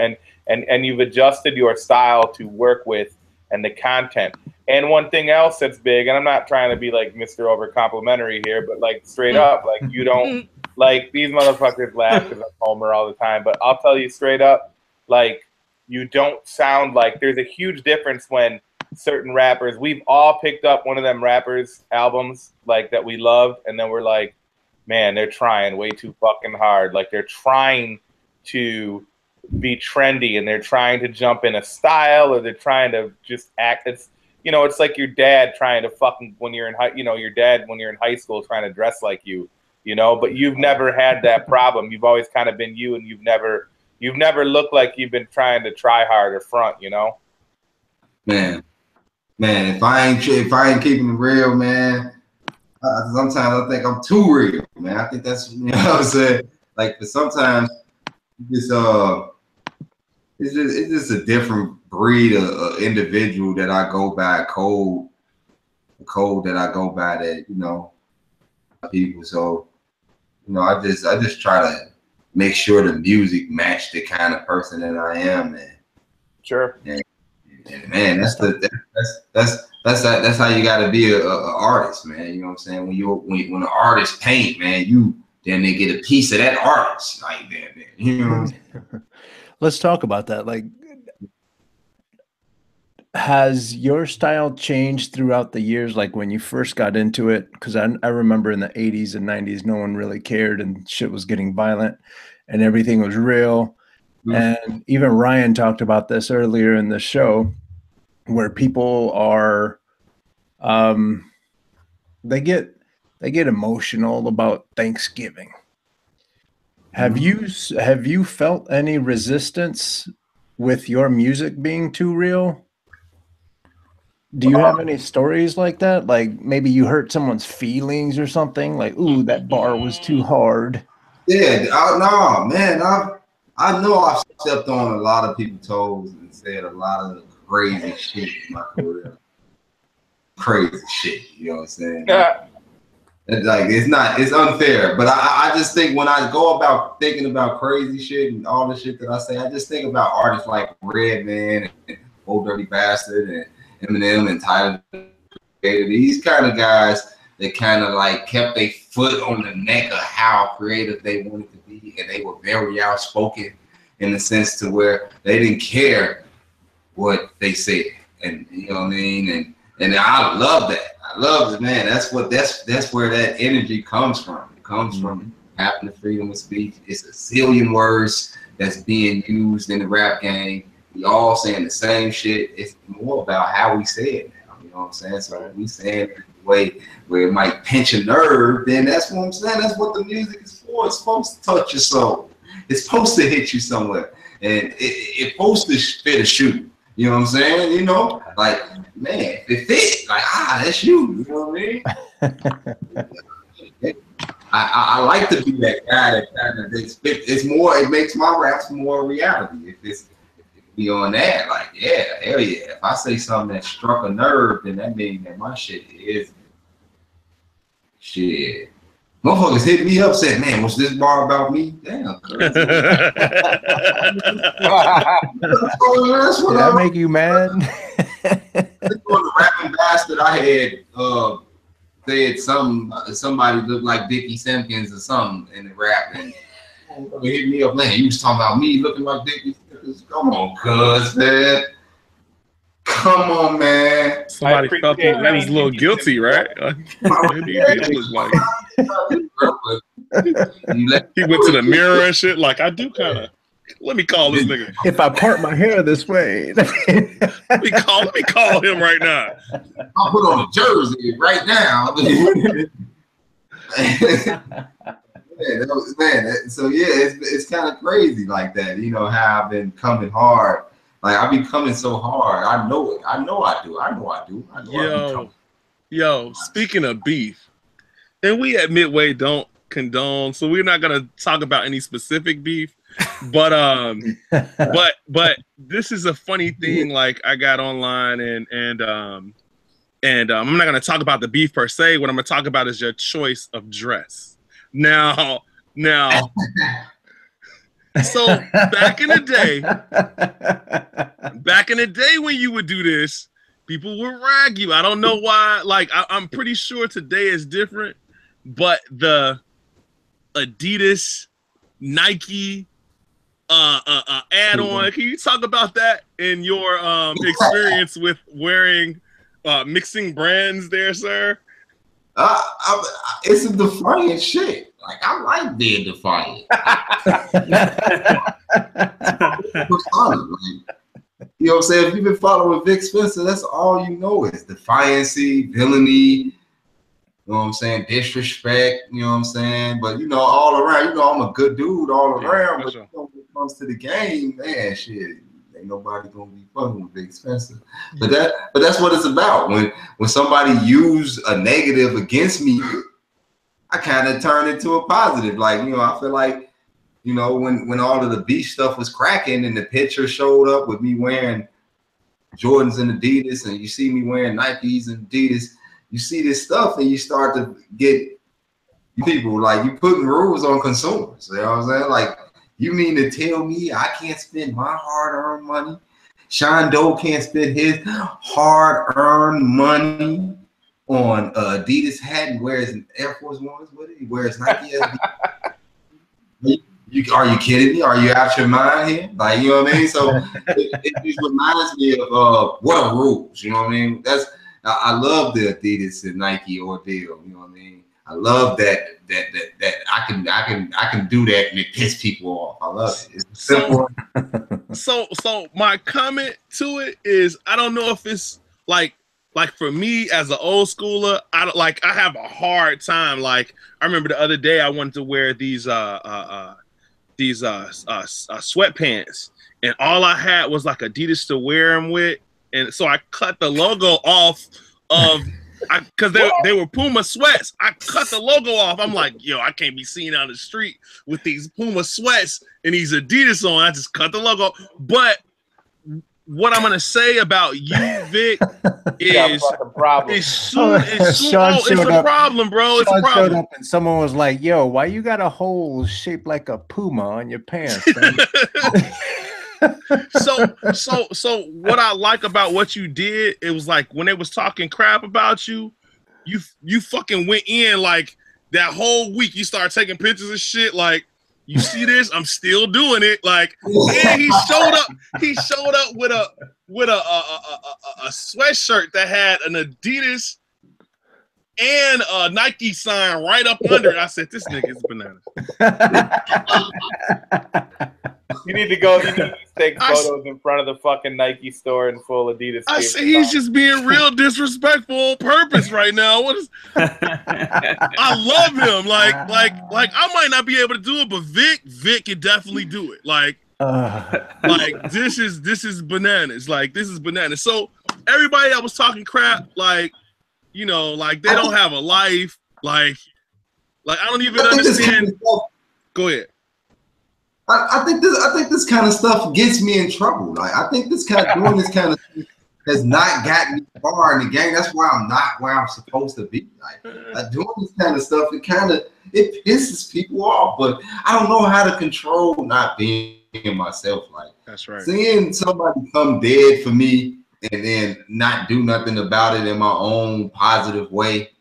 and you've adjusted your style to work with and the content. And one thing else that's big, and I'm not trying to be like Mr. Over complimentary here, but like straight up, like you don't like these motherfuckers laugh because I'm Homer all the time. But I'll tell you straight up, like you don't sound like there's a huge difference when certain rappers, we've all picked up one of them rappers' albums like that we loved, and then we're like, man, they're trying way too fucking hard. Like they're trying to be trendy and they're trying to jump in a style or they're trying to just act. It's it's like your dad trying to fucking when you're in high school trying to dress like you, but you've never had that problem. You've always kind of been you, and you've never looked like you've been trying to try hard or front, Man, if I ain't keeping it real, man, sometimes I think I'm too real, man. I think that's what I'm saying. Like, but sometimes it's just a different breed of individual that I go by, code that I go by that, people. So, I just try to make sure the music match the kind of person that I am, man. Sure. And man, that's how you got to be a artist, man. You know what I'm saying? When an artist paint, man, then they get a piece of that artist, like that, man. You know what I'm saying? Let's talk about that. Like, has your style changed throughout the years? Like when you first got into it, because I remember in the 80s and 90s, no one really cared and shit was getting violent and everything was real. And even Ryan talked about this earlier in the show, where people are, they get emotional about Thanksgiving. Have you felt any resistance with your music being too real? Do you have any stories like that? Like maybe you hurt someone's feelings or something? Like, ooh, that bar was too hard. Yeah, no, man. I know I've stepped on a lot of people's toes and said a lot of crazy shit in my career. Crazy shit, you know what I'm saying? Yeah. It's unfair. But I just think when I go about thinking about crazy shit and all the shit that I say, I just think about artists like Redman and Old Dirty Bastard and Eminem and Tyler, these kind of guys that kind of like kept their foot on the neck of how creative they wanted to be, and they were very outspoken in the sense to where they didn't care what they said, and you know what I mean. And I love that. I love it, man. That's where that energy comes from. It comes from having the freedom of speech. It's a zillion words that's being used in the rap game. We all saying the same shit. It's more about how we say it now. You know what I'm saying? So if we saying it the way where it might pinch a nerve, then that's what I'm saying. That's what the music is for. It's supposed to touch your soul. It's supposed to hit you somewhere. And it's supposed to fit a shoe. You know what I'm saying? Like, man, if it fits, like, that's you. You know what I mean? I like to be that guy that kind of it makes my raps more reality. If it's on that, like, yeah, hell yeah. If I say something that struck a nerve, then that means that my shit is shit. Motherfuckers hit me up, said, "Man, was this bar about me?" Damn. Did that make you mad? The rapping bastard I had said somebody looked like Dickie Simpkins or something in the rap, and hit me up, man. You was talking about me looking like Dickie Simpkins. Come on, cuz, man. Come on, man. Somebody felt that was a little guilty, right? He went to the mirror and shit. Like, I do kind of. Let me call this nigga. If I part my hair this way, let me call him right now. I'll put on a jersey right now. So yeah, it's kind of crazy like that. You know how I've been coming hard. Like I be coming so hard. I know it. I know I do. Yo, speaking of beef, and we at Midway don't condone, so we're not gonna talk about any specific beef. But but this is a funny thing. Like I got online and I'm not gonna talk about the beef per se. What I'm gonna talk about is your choice of dress. Now. So back in the day when you would do this, people would rag you. I don't know why. Like I'm pretty sure today is different, but the Adidas, Nike add-on. Can you talk about that in your experience with wearing mixing brands there, sir? It's a defiant shit. Like I like being defiant. You know what I'm saying? If you've been following Vic Spencer, that's all you know is defiancy, villainy. You know what I'm saying? Disrespect. You know what I'm saying? But you know, all around, you know, I'm a good dude all around. But you know, when it comes to the game, man, shit, ain't nobody gonna be fucking with Vic Spencer. But that's what it's about. When somebody use a negative against me, I kind of turn it to a positive. Like, you know, I feel like, you know, when all of the beef stuff was cracking and the picture showed up with me wearing Jordans and Adidas, and you see me wearing Nikes and Adidas, you see this stuff and you start to get people, like, you putting rules on consumers. You know what I'm saying? Like, you mean to tell me I can't spend my hard-earned money? Sean Doe can't spend his hard-earned money on Adidas hat and wears Air Force Ones with it. He wears Nike SB. Are you kidding me? Are you out your mind here? Like, you know what I mean? So it just reminds me of what are rules? You know what I mean? I love the Adidas and Nike ordeal. You know what I mean? I love that I can do that and it piss people off. I love it. It's simple. So my comment to it is, I don't know if it's like for me as an old schooler, I have a hard time. Like I remember the other day I wanted to wear these sweatpants, and all I had was like Adidas to wear them with, and so I cut the logo off of because they were Puma sweats. I cut the logo off. I'm like, yo, I can't be seen on the street with these Puma sweats and these Adidas on. I just cut the logo. But what I'm gonna say about you, Vic, is it's a problem, bro. It's a problem. Showed up and someone was like, "Yo, why you got a hole shaped like a puma on your pants?" So what I like about what you did, it was like when they was talking crap about you, you fucking went in like that whole week. You started taking pictures of shit like, you see this? I'm still doing it. Like, and he showed up. He showed up with a sweatshirt that had an Adidas and a Nike sign right up under it. I said, "This nigga is bananas." You need to take photos in front of the fucking Nike store in full Adidas. I said he's just being real disrespectful on purpose right now. What is? I love him. Like I might not be able to do it, but Vic can definitely do it. Like this is bananas. Like this is bananas. So everybody that was talking crap, like, you know, like they don't have a life. Like I don't even understand. Go ahead. I think this kind of stuff gets me in trouble. Like I think doing this kind of thing has not gotten me far in the game. That's why I'm not where I'm supposed to be. Like doing this kind of stuff, it it pisses people off. But I don't know how to control not being myself. Like, that's right. Seeing somebody come dead for me and then not do nothing about it in my own positive way.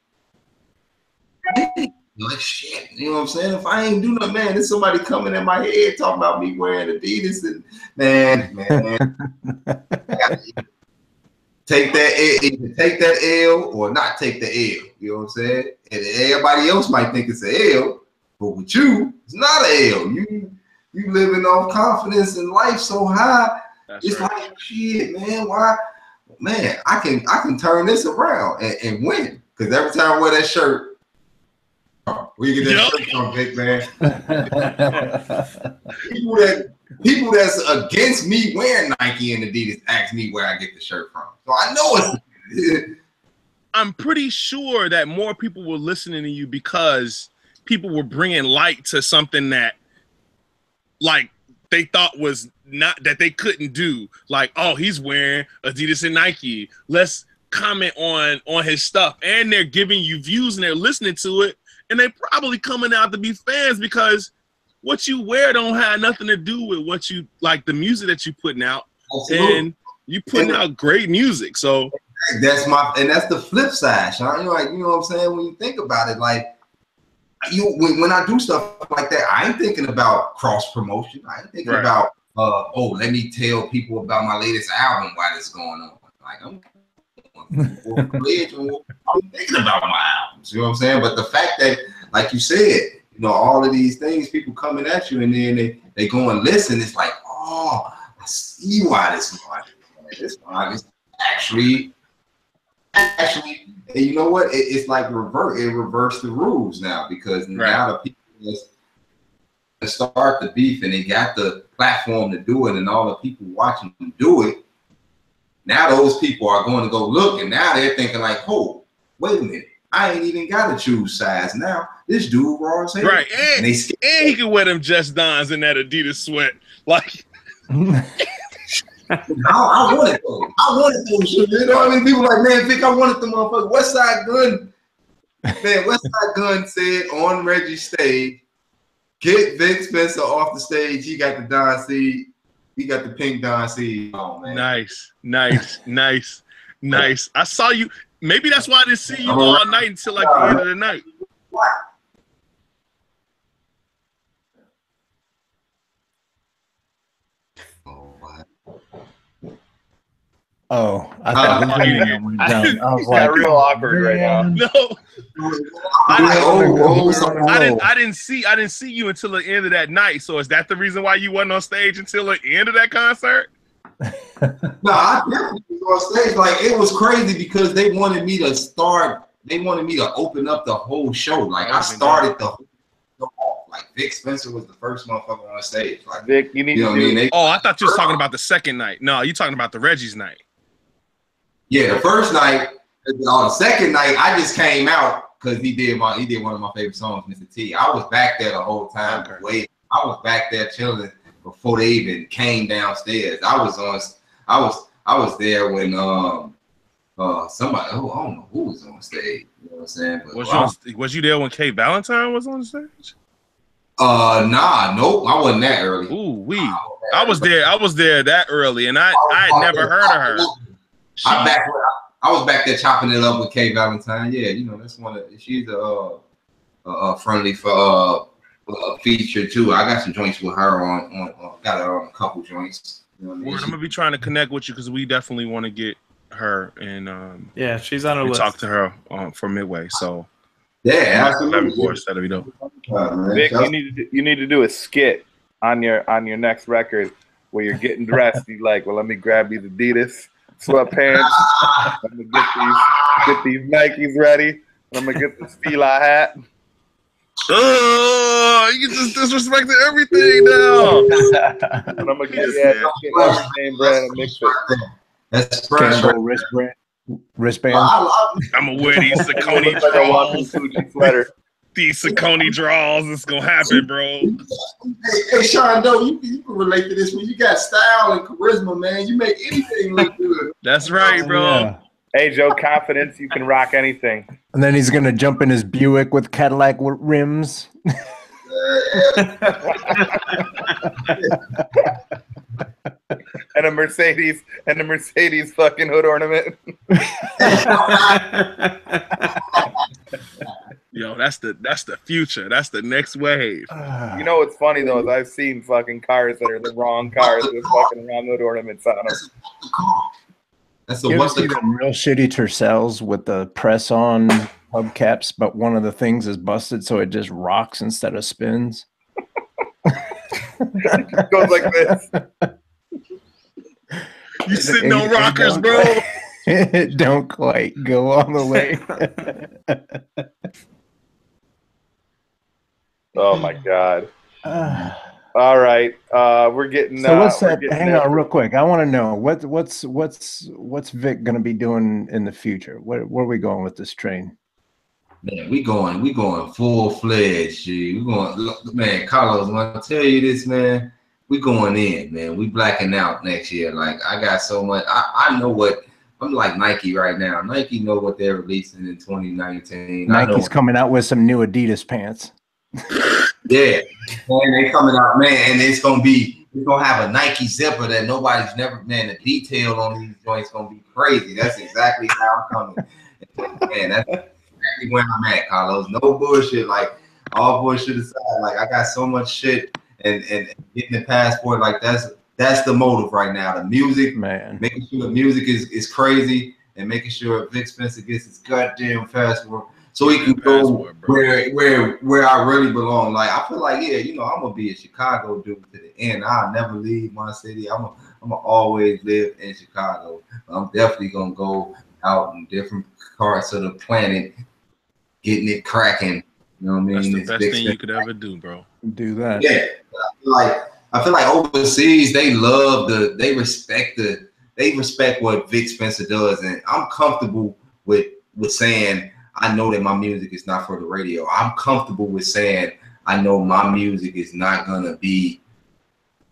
Like shit, you know what I'm saying? If I ain't do nothing, man, there's somebody coming in my head talking about me wearing Adidas, and man, take that L or not take the L. You know what I'm saying? And everybody else might think it's an L, but with you, it's not an L. You living off confidence in life so high. That's it's right. Like shit, man. Why, man? I can turn this around and win, because every time I wear that shirt. Where you get that shirt from, Vic, man? people that's against me wearing Nike and Adidas ask me where I get the shirt from. So I know it's. I'm pretty sure that more people were listening to you because people were bringing light to something that, like, they thought was not, that they couldn't do. Like, oh, he's wearing Adidas and Nike. Let's comment on his stuff. And they're giving you views and they're listening to it. And they probably coming out to be fans because what you wear don't have nothing to do with what you like, the music that you putting out. Absolutely. And you putting out great music. So that's the flip side, Sean. You're like, you know what I'm saying? When you think about it, like when I do stuff like that, I ain't thinking about cross promotion. I ain't thinking about let me tell people about my latest album while this is going on. Like I'm thinking about my albums, you know what I'm saying? But the fact that, like you said, you know, all of these things, people coming at you, and then they go and listen. It's like, oh, I see why this is actually, and you know what? It's like reverse the rules now, because now the people that start the beef and they got the platform to do it, and all the people watching them do it. Now those people are going to go look, and now they're thinking like, oh, wait a minute, I ain't even got to choose size now. This dude raw as hell. Right, and he can wear them Just Dons in that Adidas sweat. Like, I wanted those. I wanted those. You know what I mean? People like, man, Vic, I wanted the motherfucker. Westside Gun. Man, Westside Gun said on Reggie's stage, get Vic Spencer off the stage. He got the Don C. He got the pink Don C. Oh, man. Nice. I saw you. Maybe that's why I didn't see you all night until like the end of the night. Oh, I thought I was like, real awkward right now. No, I didn't see you until the end of that night. So is that the reason why you wasn't on stage until the end of that concert? No, I definitely was on stage. Like, it was crazy because they wanted me to start. They wanted me to open up the whole show. Like, I started the whole show off. Like, Vic Spencer was the first motherfucker on stage. Like, Vic, you need to do. Oh, I thought you was talking about the second night. No, you talking about the Reggie's night. Yeah, the first night. The second night, I just came out because he did one of my favorite songs, Mr. T. I was back there the whole time. Okay. I was back there chilling before they even came downstairs. I was there when somebody, I don't know who was on stage. You know what I'm saying? But was you there when Kay Valentine was on stage? Nope, I wasn't that early. Ooh, I was there that early, and I had never heard of her. I was back there chopping it up with Kay Valentine. Yeah, you know, that's she's a friendly for feature too. I got some joints with her on got her on a couple joints. You know what I mean? I'm gonna be trying to connect with you because we definitely want to get her and yeah, she's on our list. Talk to her for Midway. So yeah, absolutely. That'll be dope. Vic, you need to do a skit on your next record where you're getting dressed. You like, well, let me grab these Adidas sweatpants. I'm gonna get these Nikes ready. I'm gonna get the Fila hat. Oh, you just disrespected everything now. And I'm gonna get everything brand and mix it. That's fresh. Wristband. I'm gonna wear these Saucony draws. These Saucony draws. It's gonna happen, bro. Hey, Sean, you can relate to this when you got style and charisma, man. You make anything look good. That's right, bro. Yeah. Hey, Joe, confidence, you can rock anything. And then he's gonna jump in his Buick with Cadillac rims. And a Mercedes fucking hood ornament. Yo, that's the future. That's the next wave. You know what's funny though is I've seen fucking cars that are the wrong cars with fucking wrong hood ornaments on them. That's You ever see them real shitty Tercels with the press-on hubcaps, but one of the things is busted, so it just rocks instead of spins. It goes like this. You sitting on rockers, bro. It don't quite go all the way. Oh my god. All right, we're getting. So what's that? Hang on, real quick. I want to know what's Vic gonna be doing in the future. Where are we going with this train? Man, we going full fledged. We going, look, man. Carlos, when I tell you this, man, we going in, man. We blacking out next year. Like I got so much. I know what. I'm like Nike right now. Nike know what they're releasing in 2019. Nike's coming out with some new Adidas pants. Yeah, and they coming out, man, and it's gonna have a Nike zipper that nobody's never, man. The detail on these joints gonna be crazy. That's exactly how I'm coming. Man, that's exactly where I'm at, Carlos. No bullshit, like all bullshit aside. Like I got so much shit, and getting the passport, like that's the motive right now. The music, man, making sure the music is crazy, and making sure Vic Spencer gets his goddamn passport. So he can go where I really belong. Like I feel like, yeah, you know, I'm gonna be a Chicago dude to the end. I'll never leave my city. I'm gonna always live in Chicago. I'm definitely gonna go out in different parts of the planet, getting it cracking. You know what I mean? That's the best thing you could ever do, bro. Do that. Yeah. I feel like overseas they respect what Vic Spencer does, and I'm comfortable with saying I know that my music is not for the radio. I'm comfortable with saying I know my music is not gonna be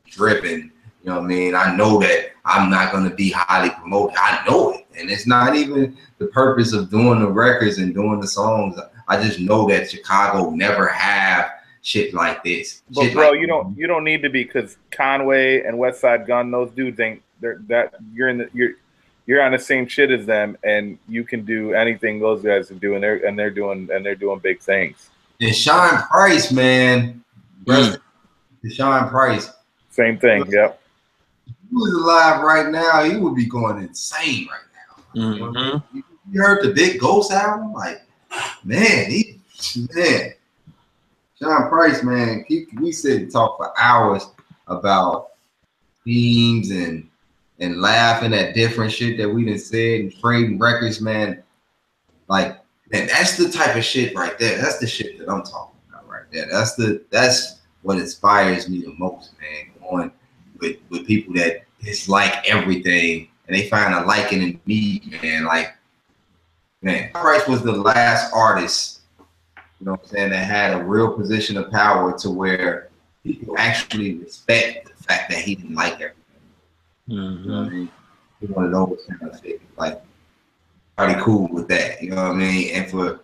dripping. You know what I mean? I know that I'm not gonna be highly promoted. I know it, and it's not even the purpose of doing the records and doing the songs. I just know that Chicago never have shit like this. But shit bro, like you don't need to be, because Conway and Westside Gun, those dudes ain't. You're on the same shit as them, and you can do anything those guys are doing. They're doing big things. And Sean Price, man, Sean Price, same thing. Yep. If he was alive right now, he would be going insane right now. Mm-hmm. You heard the Big Ghost album? Like, man, Sean Price, man, we sit and talk for hours about themes and laughing at different shit that we done said and trading records, man. Like, man, that's the type of shit right there. That's the shit that I'm talking about right there. That's what inspires me the most, man. Going with people that dislike everything and they find a liking in me, man. Like, man, Price was the last artist, you know what I'm saying, that had a real position of power to where people actually respect the fact that he didn't like everything. Mm-hmm. You know what I mean? He one of those kind of things. Like, pretty cool with that. You know what I mean? And for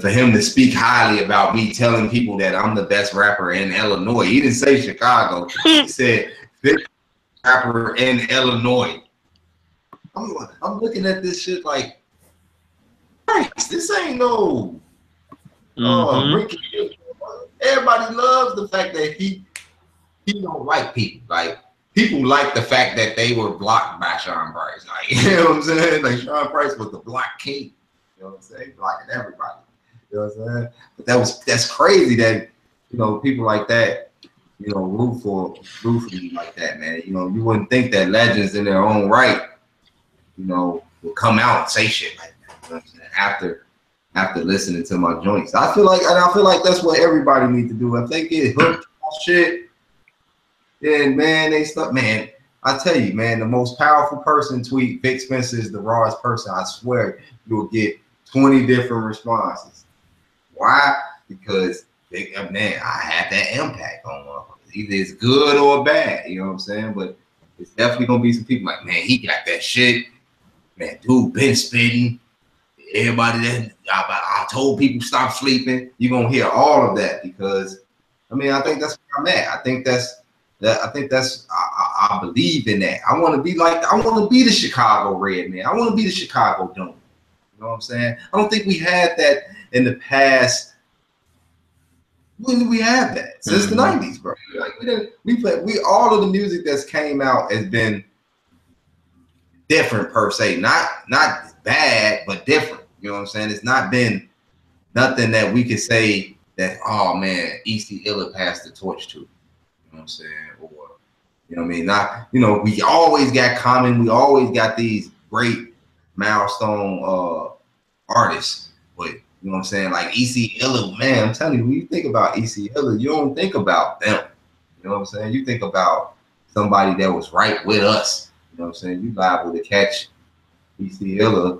him to speak highly about me telling people that I'm the best rapper in Illinois. He didn't say Chicago. He said best rapper in Illinois. I'm looking at this shit like, Christ, this ain't no everybody loves the fact that he don't like people. Like, people like the fact that they were blocked by Sean Price. Like, you know what I'm saying? Like, Sean Price was the block king. You know what I'm saying? Blocking everybody. You know what I'm saying? But that's crazy that, you know, people like that, you know, root for me like that, man. You know, you wouldn't think that legends in their own right, you know, will come out and say shit like that. You know what I'm saying? After listening to my joints. I feel like that's what everybody needs to do. If they get hooked on shit, then, man, they start, man, I tell you, man, the most powerful person tweet, Vic Spencer is the rawest person. I swear you'll get 20 different responses. Why? Because, man, I had that impact on them. Either it's good or bad, you know what I'm saying? But it's definitely going to be some people like, man, he got that shit. man, dude, been spitting. Everybody that I told people stop sleeping. You're gonna hear all of that because, I mean, I think that's where I'm at. I believe in that. I want to be the Chicago Red Man. I want to be the Chicago Dome. You know what I'm saying? I don't think we had that in the past. When did we have that? Since the 90s, bro. Like all of the music that's came out has been different per se. Not bad, but different. You know what I'm saying? It's not been nothing that we could say that, oh man, E.C. Illa passed the torch to. You know what I'm saying? Or, you know what I mean? Not, you know, we always got Common. We always got these great milestone artists. But, you know what I'm saying? Like E.C. Illa, man, I'm telling you, when you think about E.C. Illa, you don't think about them. You know what I'm saying? You think about somebody that was right with us. You know what I'm saying? You liable to catch E.C. Illa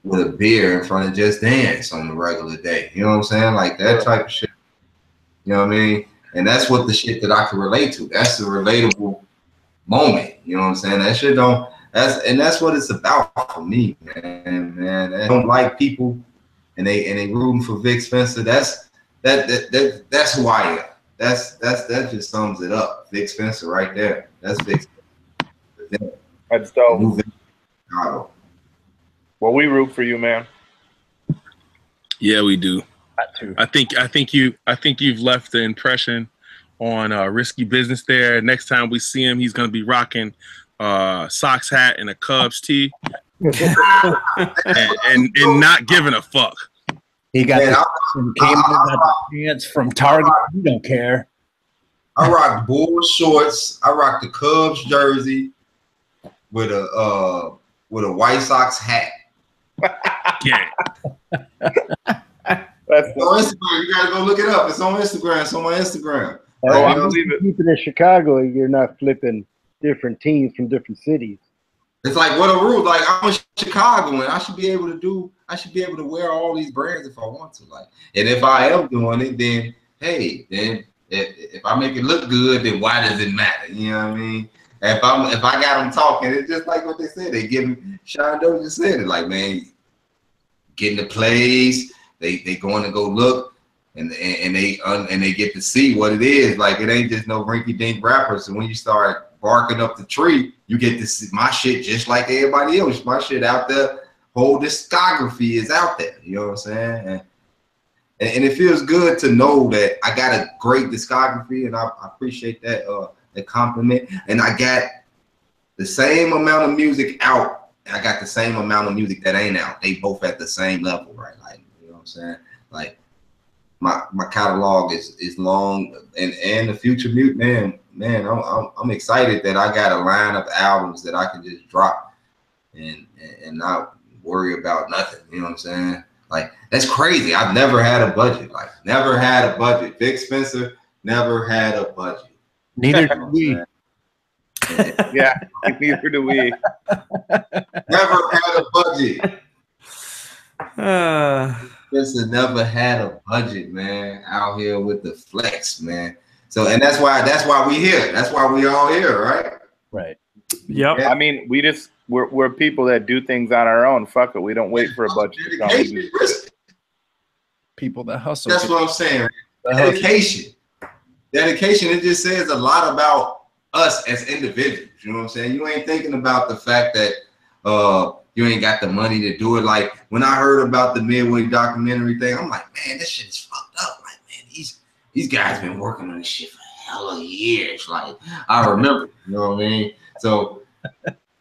with a beer in front of Just Dance on the regular day. You know what I'm saying? Like that type of shit. You know what I mean? And that's what the shit that I can relate to. That's the relatable moment. You know what I'm saying? That shit that's what it's about for me, man. I don't like people and they rooting for Vic Spencer. That's who I am. That just sums it up. Vic Spencer right there. That's Vic Spencer. That's dope. Well, we root for you, man. Yeah, we do. I think you've left the impression on Risky Business there. Next time we see him, he's gonna be rocking Sox hat and a Cubs tee, and not giving a fuck. He got the pants from Target. You don't care. I rock Bulls shorts. I rock the Cubs jersey with a White Sox hat. Yeah. That's on Instagram. You gotta go look it up. It's on Instagram. It's on my Instagram. I believe it. Keeping in Chicago, you're not flipping different teams from different cities. It's like what a rule. Like I'm a Chicagoan. I should be able to wear all these brands if I want to. Like, and if I am doing it, then hey, then if I make it look good, then why does it matter? You know what I mean? If I got them talking, it's just like what they said. They give me. Sean Doe just said it. Like, man, getting the plays. They going to go look, and they get to see what it is. Like, it ain't just no rinky dink rapper. So when you start barking up the tree, you get to see my shit just like everybody else. My shit out there. Whole discography is out there. You know what I'm saying? And it feels good to know that I got a great discography, and I appreciate that the compliment. And I got the same amount of music out. I got the same amount of music that ain't out. They both at the same level, right? Like, you know what I'm saying? Like my catalog is long, and the future mute, man, I'm excited that I got a line of albums that I can just drop and not worry about nothing. You know what I'm saying? Like, that's crazy. I've never had a budget. Like, never had a budget. Vic Spencer never had a budget. Neither do we. Yeah, neither do we. Never had a budget. Spencer never had a budget, man. Out here with the flex, man. So, and that's why we here. That's why we all here, right? Right. Yep. I mean, we're people that do things on our own. Fuck it. We don't wait for a budget to come. People that hustle. That's what I'm saying. Dedication. It just says a lot about us as individuals. You know what I'm saying? You ain't thinking about the fact that you ain't got the money to do it. Like, when I heard about the Midway documentary thing, I'm like, man, this shit is fucked up. Like, man, these guys been working on this shit for hella years. Like, I remember, you know what I mean? So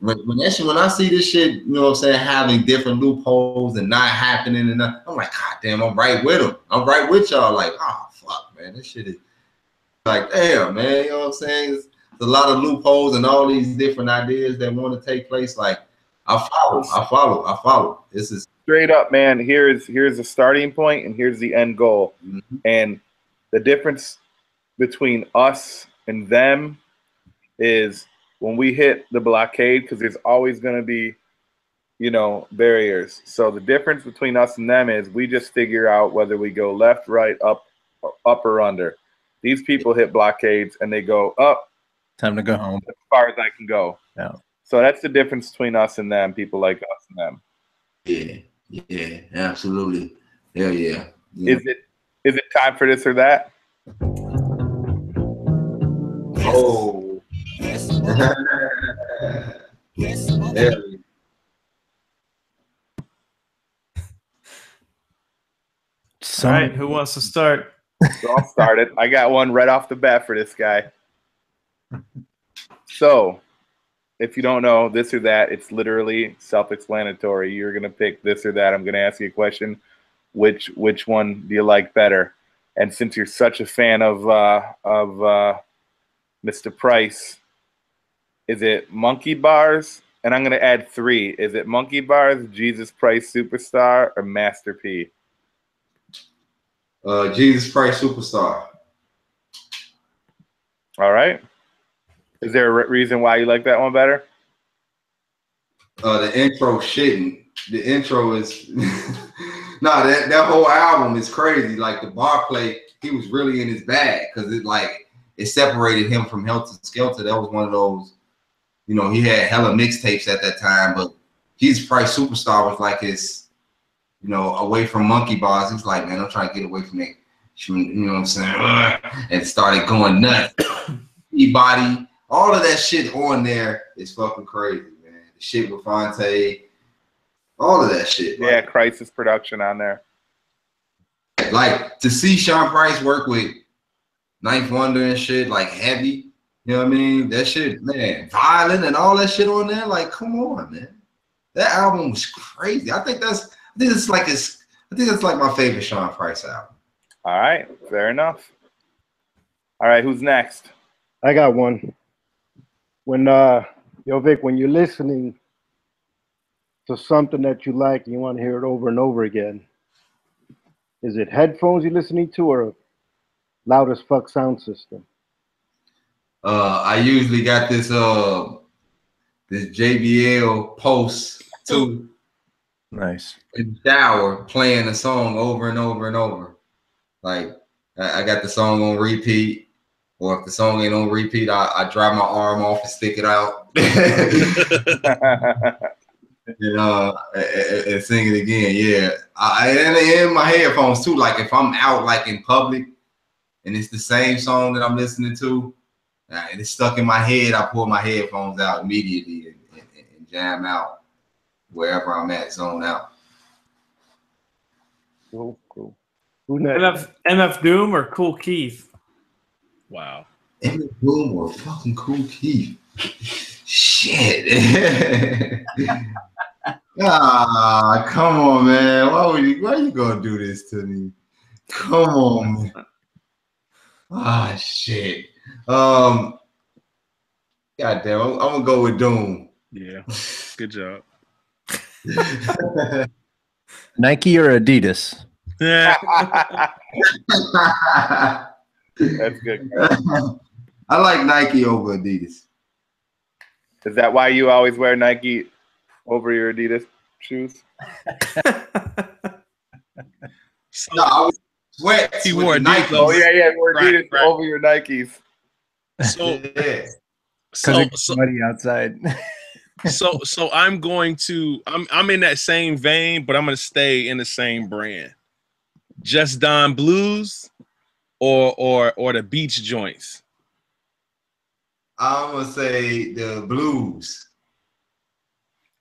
when I see this shit, you know what I'm saying, having different loopholes and not happening, and I'm like, God damn, I'm right with them. I'm right with y'all. Like, oh fuck, man, this shit is like, damn, man, you know what I'm saying? It's a lot of loopholes and all these different ideas that want to take place. Like, I follow. This is straight up, man. Here's the starting point and here's the end goal. Mm-hmm. And the difference between us and them is when we hit the blockade, because there's always going to be, you know, barriers. So the difference between us and them is we just figure out whether we go left, right, up or under. These people hit blockades and they go up. Time to go home. As far as I can go. Yeah. So that's the difference between us and them. People like us and them. Yeah, absolutely. Hell yeah. Is it time for this or that? Oh. Yeah. All right, who wants to start? So I'll start it. I got one right off the bat for this guy. So, if you don't know this or that, it's literally self-explanatory. You're gonna pick this or that. I'm gonna ask you a question. Which one do you like better? And since you're such a fan of Mr. Price, is it Monkey Bars? And I'm gonna add 3. Is it Monkey Bars, Jesus Price Superstar, or Master P? Jesus Christ Superstar. All right. Is there a reason why you like that one better? The intro shitting. The intro is that whole album is crazy. Like the bar play, he was really in his bag because it separated him from Helter Skelter. That was one of those, he had hella mixtapes at that time, but Jesus Christ Superstar was like his, away from Monkey Bars. He was like, man, I'm trying to get away from that. You know what I'm saying? And started going nuts. E-Body, all of that shit on there is fucking crazy, man. The shit with Fonte, all of that shit. Yeah, Crisis production on there. Like to see Sean Price work with Ninth Wonder and shit, like Heavy, you know what I mean? That shit, man, Violent and all that shit on there. Like, come on, man. That album was crazy. I think it's like my favorite Sean Price album. All right, fair enough. All right, who's next? I got one. When Vic, when you're listening to something that you like and you want to hear it over and over again, is it headphones you're listening to or a loud as fuck sound system? I usually got this JBL Pulse 2. Nice. In the shower, playing a song over and over and over. Like I got the song on repeat, or if the song ain't on repeat, I dry my arm off and stick it out. And sing it again. Yeah, and in my headphones too. Like if I'm out like in public and it's the same song that I'm listening to, and it's stuck in my head, I pull my headphones out immediately and jam out wherever I'm at, zone out. Cool. Who next? MF Doom or Cool Keith? Wow. MF Doom or fucking Cool Keith? Shit. Come on, man. Why you gonna do this to me? Come on, man. Shit. God damn, I'm gonna go with Doom. Yeah. Good job. Nike or Adidas? Yeah. That's good. I like Nike over Adidas. Is that why you always wear Nike over your Adidas shoes? No, I was sweat. He wore Nike. Oh yeah, wore Adidas right. over your Nikes. So, Yeah. Because it's sweaty outside. So I'm in that same vein, but I'm gonna stay in the same brand. Just Don Blues or the beach joints? I'm gonna say the Blues.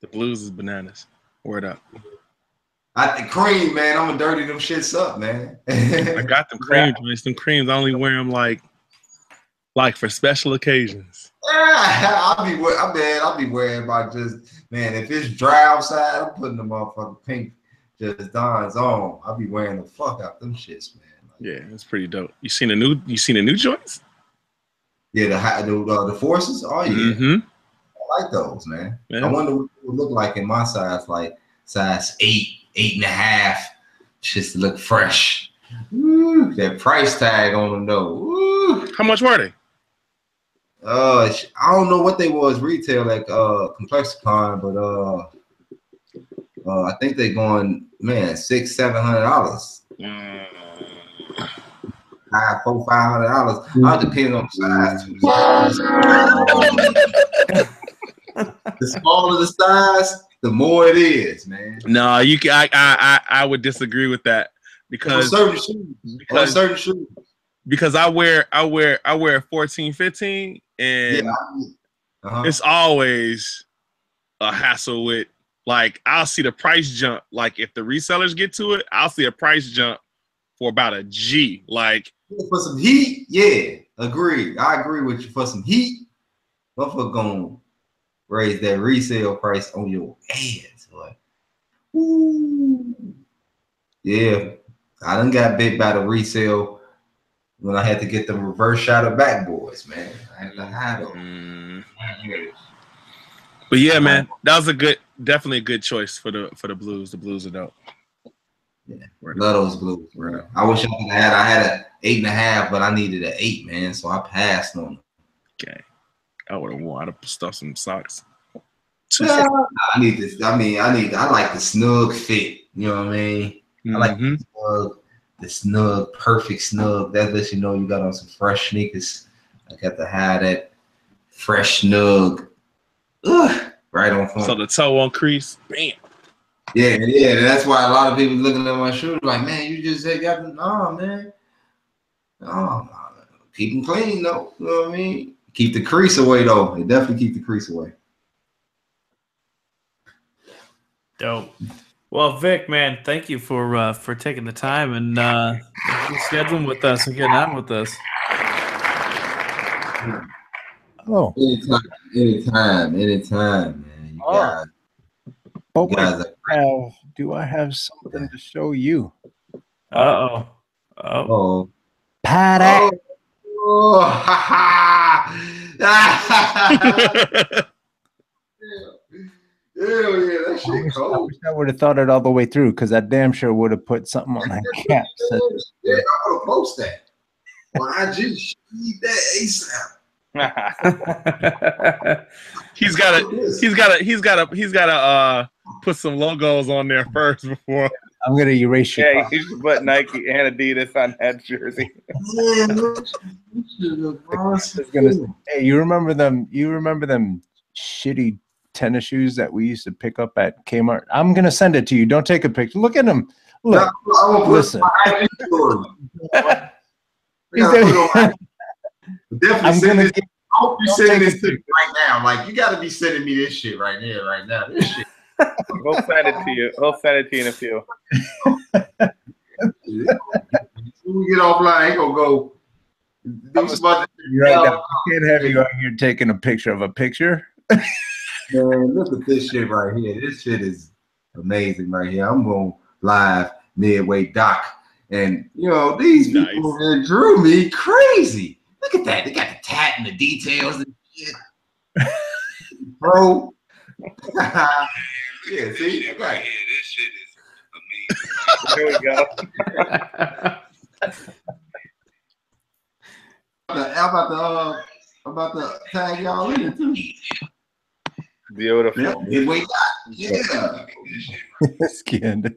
The Blues is bananas. Word up. I think cream, man. I'm gonna dirty them shits up, man. I got them cream joints. Them creams, I only wear them like for special occasions. I'll be wearing about just, man, if it's dry outside, I'm putting the motherfucking pink Just Don's on. I'll be wearing the fuck out them shits, man. Like, yeah, it's pretty dope. You seen the new joints? Yeah, the Forces. Oh yeah, Mm-hmm. I like those, man. Yeah. I wonder what it would look like in my size, like size 8, 8.5, just to look fresh. Ooh, that price tag on them though. Ooh. How much were they? I don't know what they was retail at Complexicon, but I think they going, man, $600-700. $400-500. All depends on the size. The smaller the size, the more it is, man. No, you can. I would disagree with that because certain shoes. Because I wear 14, 15, and it's always a hassle with, like, I'll see the price jump. Like, if the resellers get to it, I'll see a price jump for about a G. Like, for some heat, yeah, agreed. I agree with you. For some heat, motherfucker gonna raise that resale price on your ass. Like, ooh. Yeah, I done got bit by the resale when I had to get them reverse shadow backboards, man. I had to hide them. But yeah, man, that was definitely a good choice for the blues. The blues are dope. Yeah, love those blues. Right. I wish I had an 8.5, but I needed an 8, man. So I passed on them. Okay, I would have worn. I'd have stuffed some socks. Yeah, I need this. I like the snug fit. You know what I mean? I like the snug, perfect snug. That lets you know you got on some fresh sneakers. I got to have that fresh snug. Right on point. So the toe won't crease. Bam. Yeah. That's why a lot of people looking at my shoes like, man, you just got them. No, man. No. Keep them clean, though. You know what I mean? Keep the crease away, though. They definitely keep the crease away. Dope. Well, Vic, man, thank you for taking the time and scheduling with us and getting on with us. Oh, anytime, man. You guys do I have something to show you? Oh, Pat. Oh, ha ha. Hell yeah, that shit cold. I wish I would have thought it all the way through, because I damn sure would have put something on that cap. Yeah, I would have posted that. Well, I just need that ASAP. He's got to put some logos on there first before. I'm gonna erase your. Yeah, you should put Nike and Adidas on that jersey. Hey, you remember them? You remember them shitty tennis shoes that we used to pick up at Kmart? I'm gonna send it to you. Don't take a picture. Look at them. Look. Listen. I'm gonna. I hope you're sending this to me right now. Like, you got to be sending me this shit right here, right now. This shit. We'll send it to you. We'll send it to you in a few. When we get offline, I ain't gonna go. Right now, I can't have you out here taking a picture of a picture. Man, look at this shit right here. This shit is amazing right here. I'm going live Midway Doc, and you know these people that drew me crazy. Look at that. They got the tat and the details and shit. Bro. Yeah, see? Right. This shit is amazing. Here we go. I'm about to tag y'all in it too. Beautiful. Yeah. Skinned.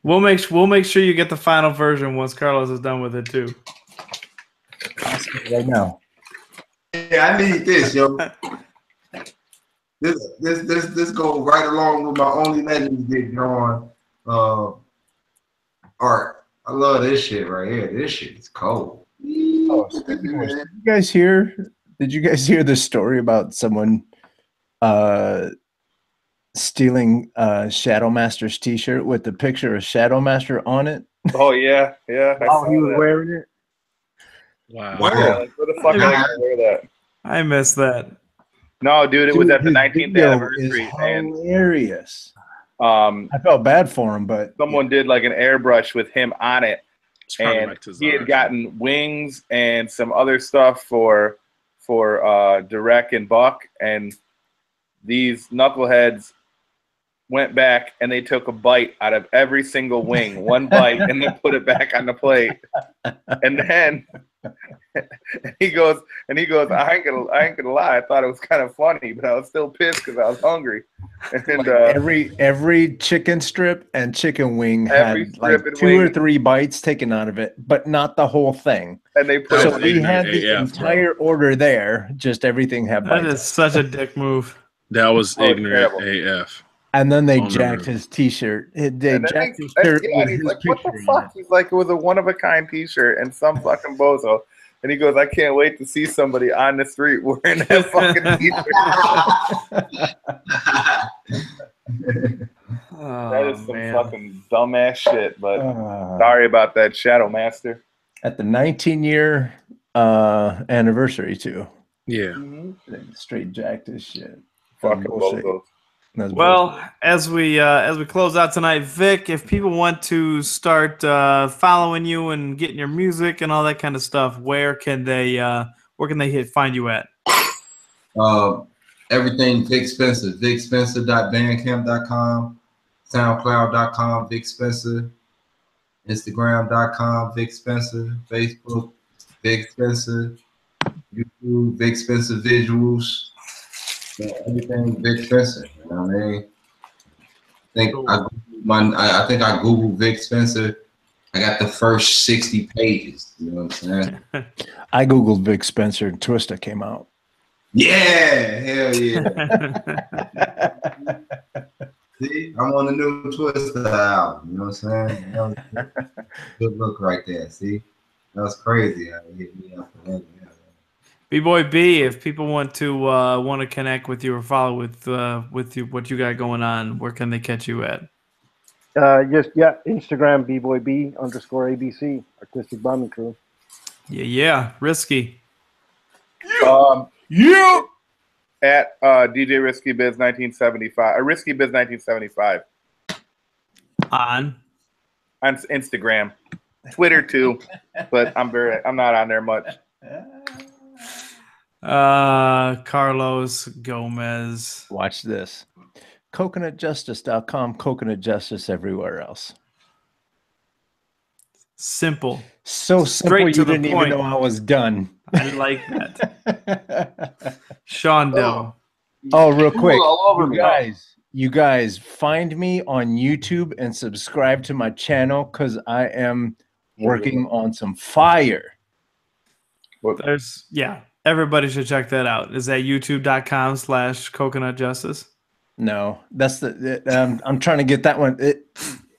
We'll make sure you get the final version once Carlos is done with it too. Right now. Yeah, I need this, yo. This goes right along with my Only Legends get drawn art. I love this shit right here. This shit is cold. Oh, did you guys hear? Did you guys hear the story about someone stealing Shadow Master's T-shirt with the picture of Shadow Master on it? Oh yeah. He was wearing it. Wow. Yeah, like, where the fuck am I gonna wear that? I missed that. No, dude, it was at the 19th anniversary. Hilarious. And I felt bad for him, but someone did like an airbrush with him on it, and he had Zara. gotten wings and some other stuff for Derek and Buck, and these knuckleheads went back and they took a bite out of every single wing, one bite, and then put it back on the plate. And then he goes, I ain't gonna lie, I thought it was kind of funny, but I was still pissed because I was hungry. And every chicken strip and chicken wing had like 2 or 3 bites taken out of it, but not the whole thing. And they put so we had the entire order there, just everything had bites. That is such a dick move. That was ignorant AF. And then they jacked his T-shirt. They jacked his shirt. Yeah, he's like, "What the fuck?" He's like, "It was a one-of-a-kind T-shirt," and some fucking bozo. And he goes, "I can't wait to see somebody on the street wearing that fucking T-shirt." That is some fucking dumbass shit. But sorry about that, Shadow Master. At the 19-year anniversary too. Yeah. Straight jacked his shit. Fucking bozos. Well, as we close out tonight, Vic, if people want to start following you and getting your music and all that kind of stuff, where can they find you at? Everything Vic Spencer, vicspencer.bandcamp.com, soundcloud.com, Vic Spencer, Instagram.com, Vic Spencer, Facebook, Vic Spencer, YouTube, Vic Spencer Visuals. Everything Vic Spencer, you know what I mean? I think I Googled Vic Spencer. I got the first 60 pages. You know what I'm saying? I Googled Vic Spencer and Twista came out. Yeah, hell yeah. See, I'm on the new Twista album. You know what I'm saying? That was good look right there. See, that was crazy. Hit me up for that. B-Boy B, if people want to connect with you or follow with you, what you got going on, where can they catch you at? Instagram B-Boy B _ABC, Artistic Bombing Crew. Yeah, Risky. At DJ Risky Biz 1975, Risky Biz 1975 on Instagram, Twitter too, but I'm not on there much. Carlos Gomez. Watch this. CoconutJustice.com, Coconut Justice everywhere else. Simple. So simple you didn't even know I was done. I like that. Sean Doe. Oh, real quick. You guys find me on YouTube and subscribe to my channel because I am working on some fire. Everybody should check that out. Is that youtube.com/coconutjustice? No, that's I'm trying to get that one.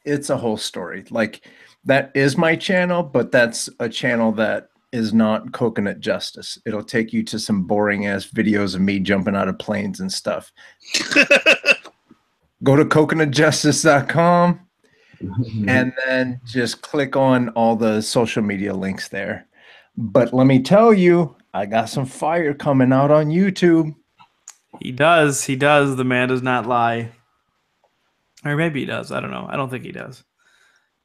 It's a whole story. Like, that is my channel, but that's a channel that is not Coconut Justice. It'll take you to some boring ass videos of me jumping out of planes and stuff. Go to coconutjustice.com and then just click on all the social media links there. But let me tell you, I got some fire coming out on YouTube. He does. The man does not lie. Or maybe he does. I don't know. I don't think he does.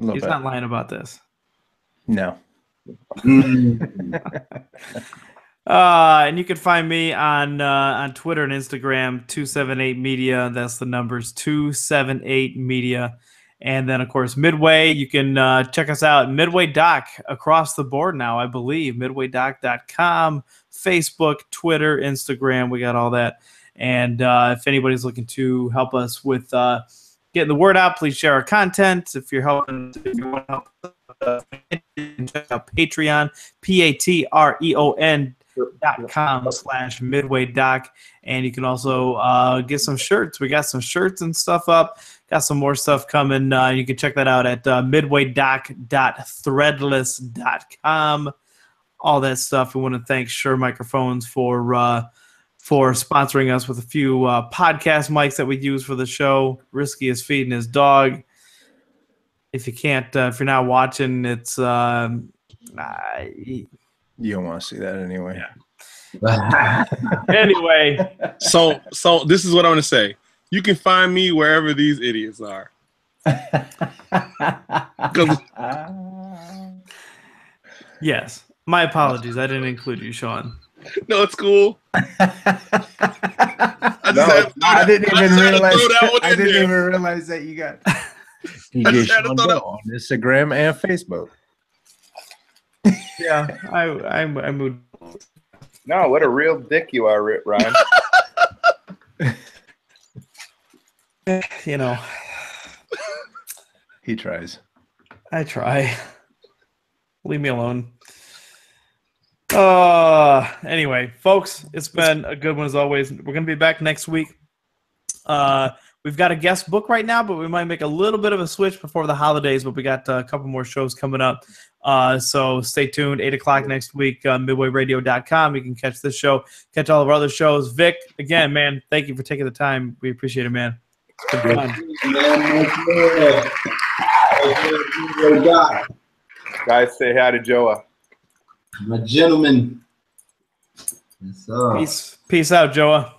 He's not lying about this. No. And you can find me on Twitter and Instagram, 278 Media. That's the numbers 278 Media. And then, of course, Midway. You can check us out. Midway Doc across the board now, I believe. MidwayDoc.com, Facebook, Twitter, Instagram. We got all that. And if anybody's looking to help us with getting the word out, please share our content. If you want to help, check out Patreon, patreon.com/MidwayDoc. And you can also get some shirts. We got some shirts and stuff up. Got some more stuff coming. You can check that out at midwaydoc.threadless.com. All that stuff. We want to thank Shure Microphones for sponsoring us with a few podcast mics that we use for the show. Risky is feeding his dog. If you can't, if you're not watching, it's you don't want to see that anyway. Yeah. Anyway, so this is what I want to say. You can find me wherever these idiots are. Yes. My apologies. I didn't include you, Sean. No, it's cool. I didn't even realize that you got DJ Sean Doe on Instagram and Facebook. Yeah, I moved. No, what a real dick you are, Ryan. You know, he tries. I try. Leave me alone. Anyway, folks, it's been a good one as always. We're gonna be back next week. We've got a guest book right now, but we might make a little bit of a switch before the holidays. But we got a couple more shows coming up. So stay tuned. 8 o'clock next week on MidwayRadio.com. You can catch this show, catch all of our other shows. Vic, again, man, thank you for taking the time. We appreciate it, man. It's been fun. Guys, say hi to Joa. My gentleman. Yes, sir. Peace out, Joa.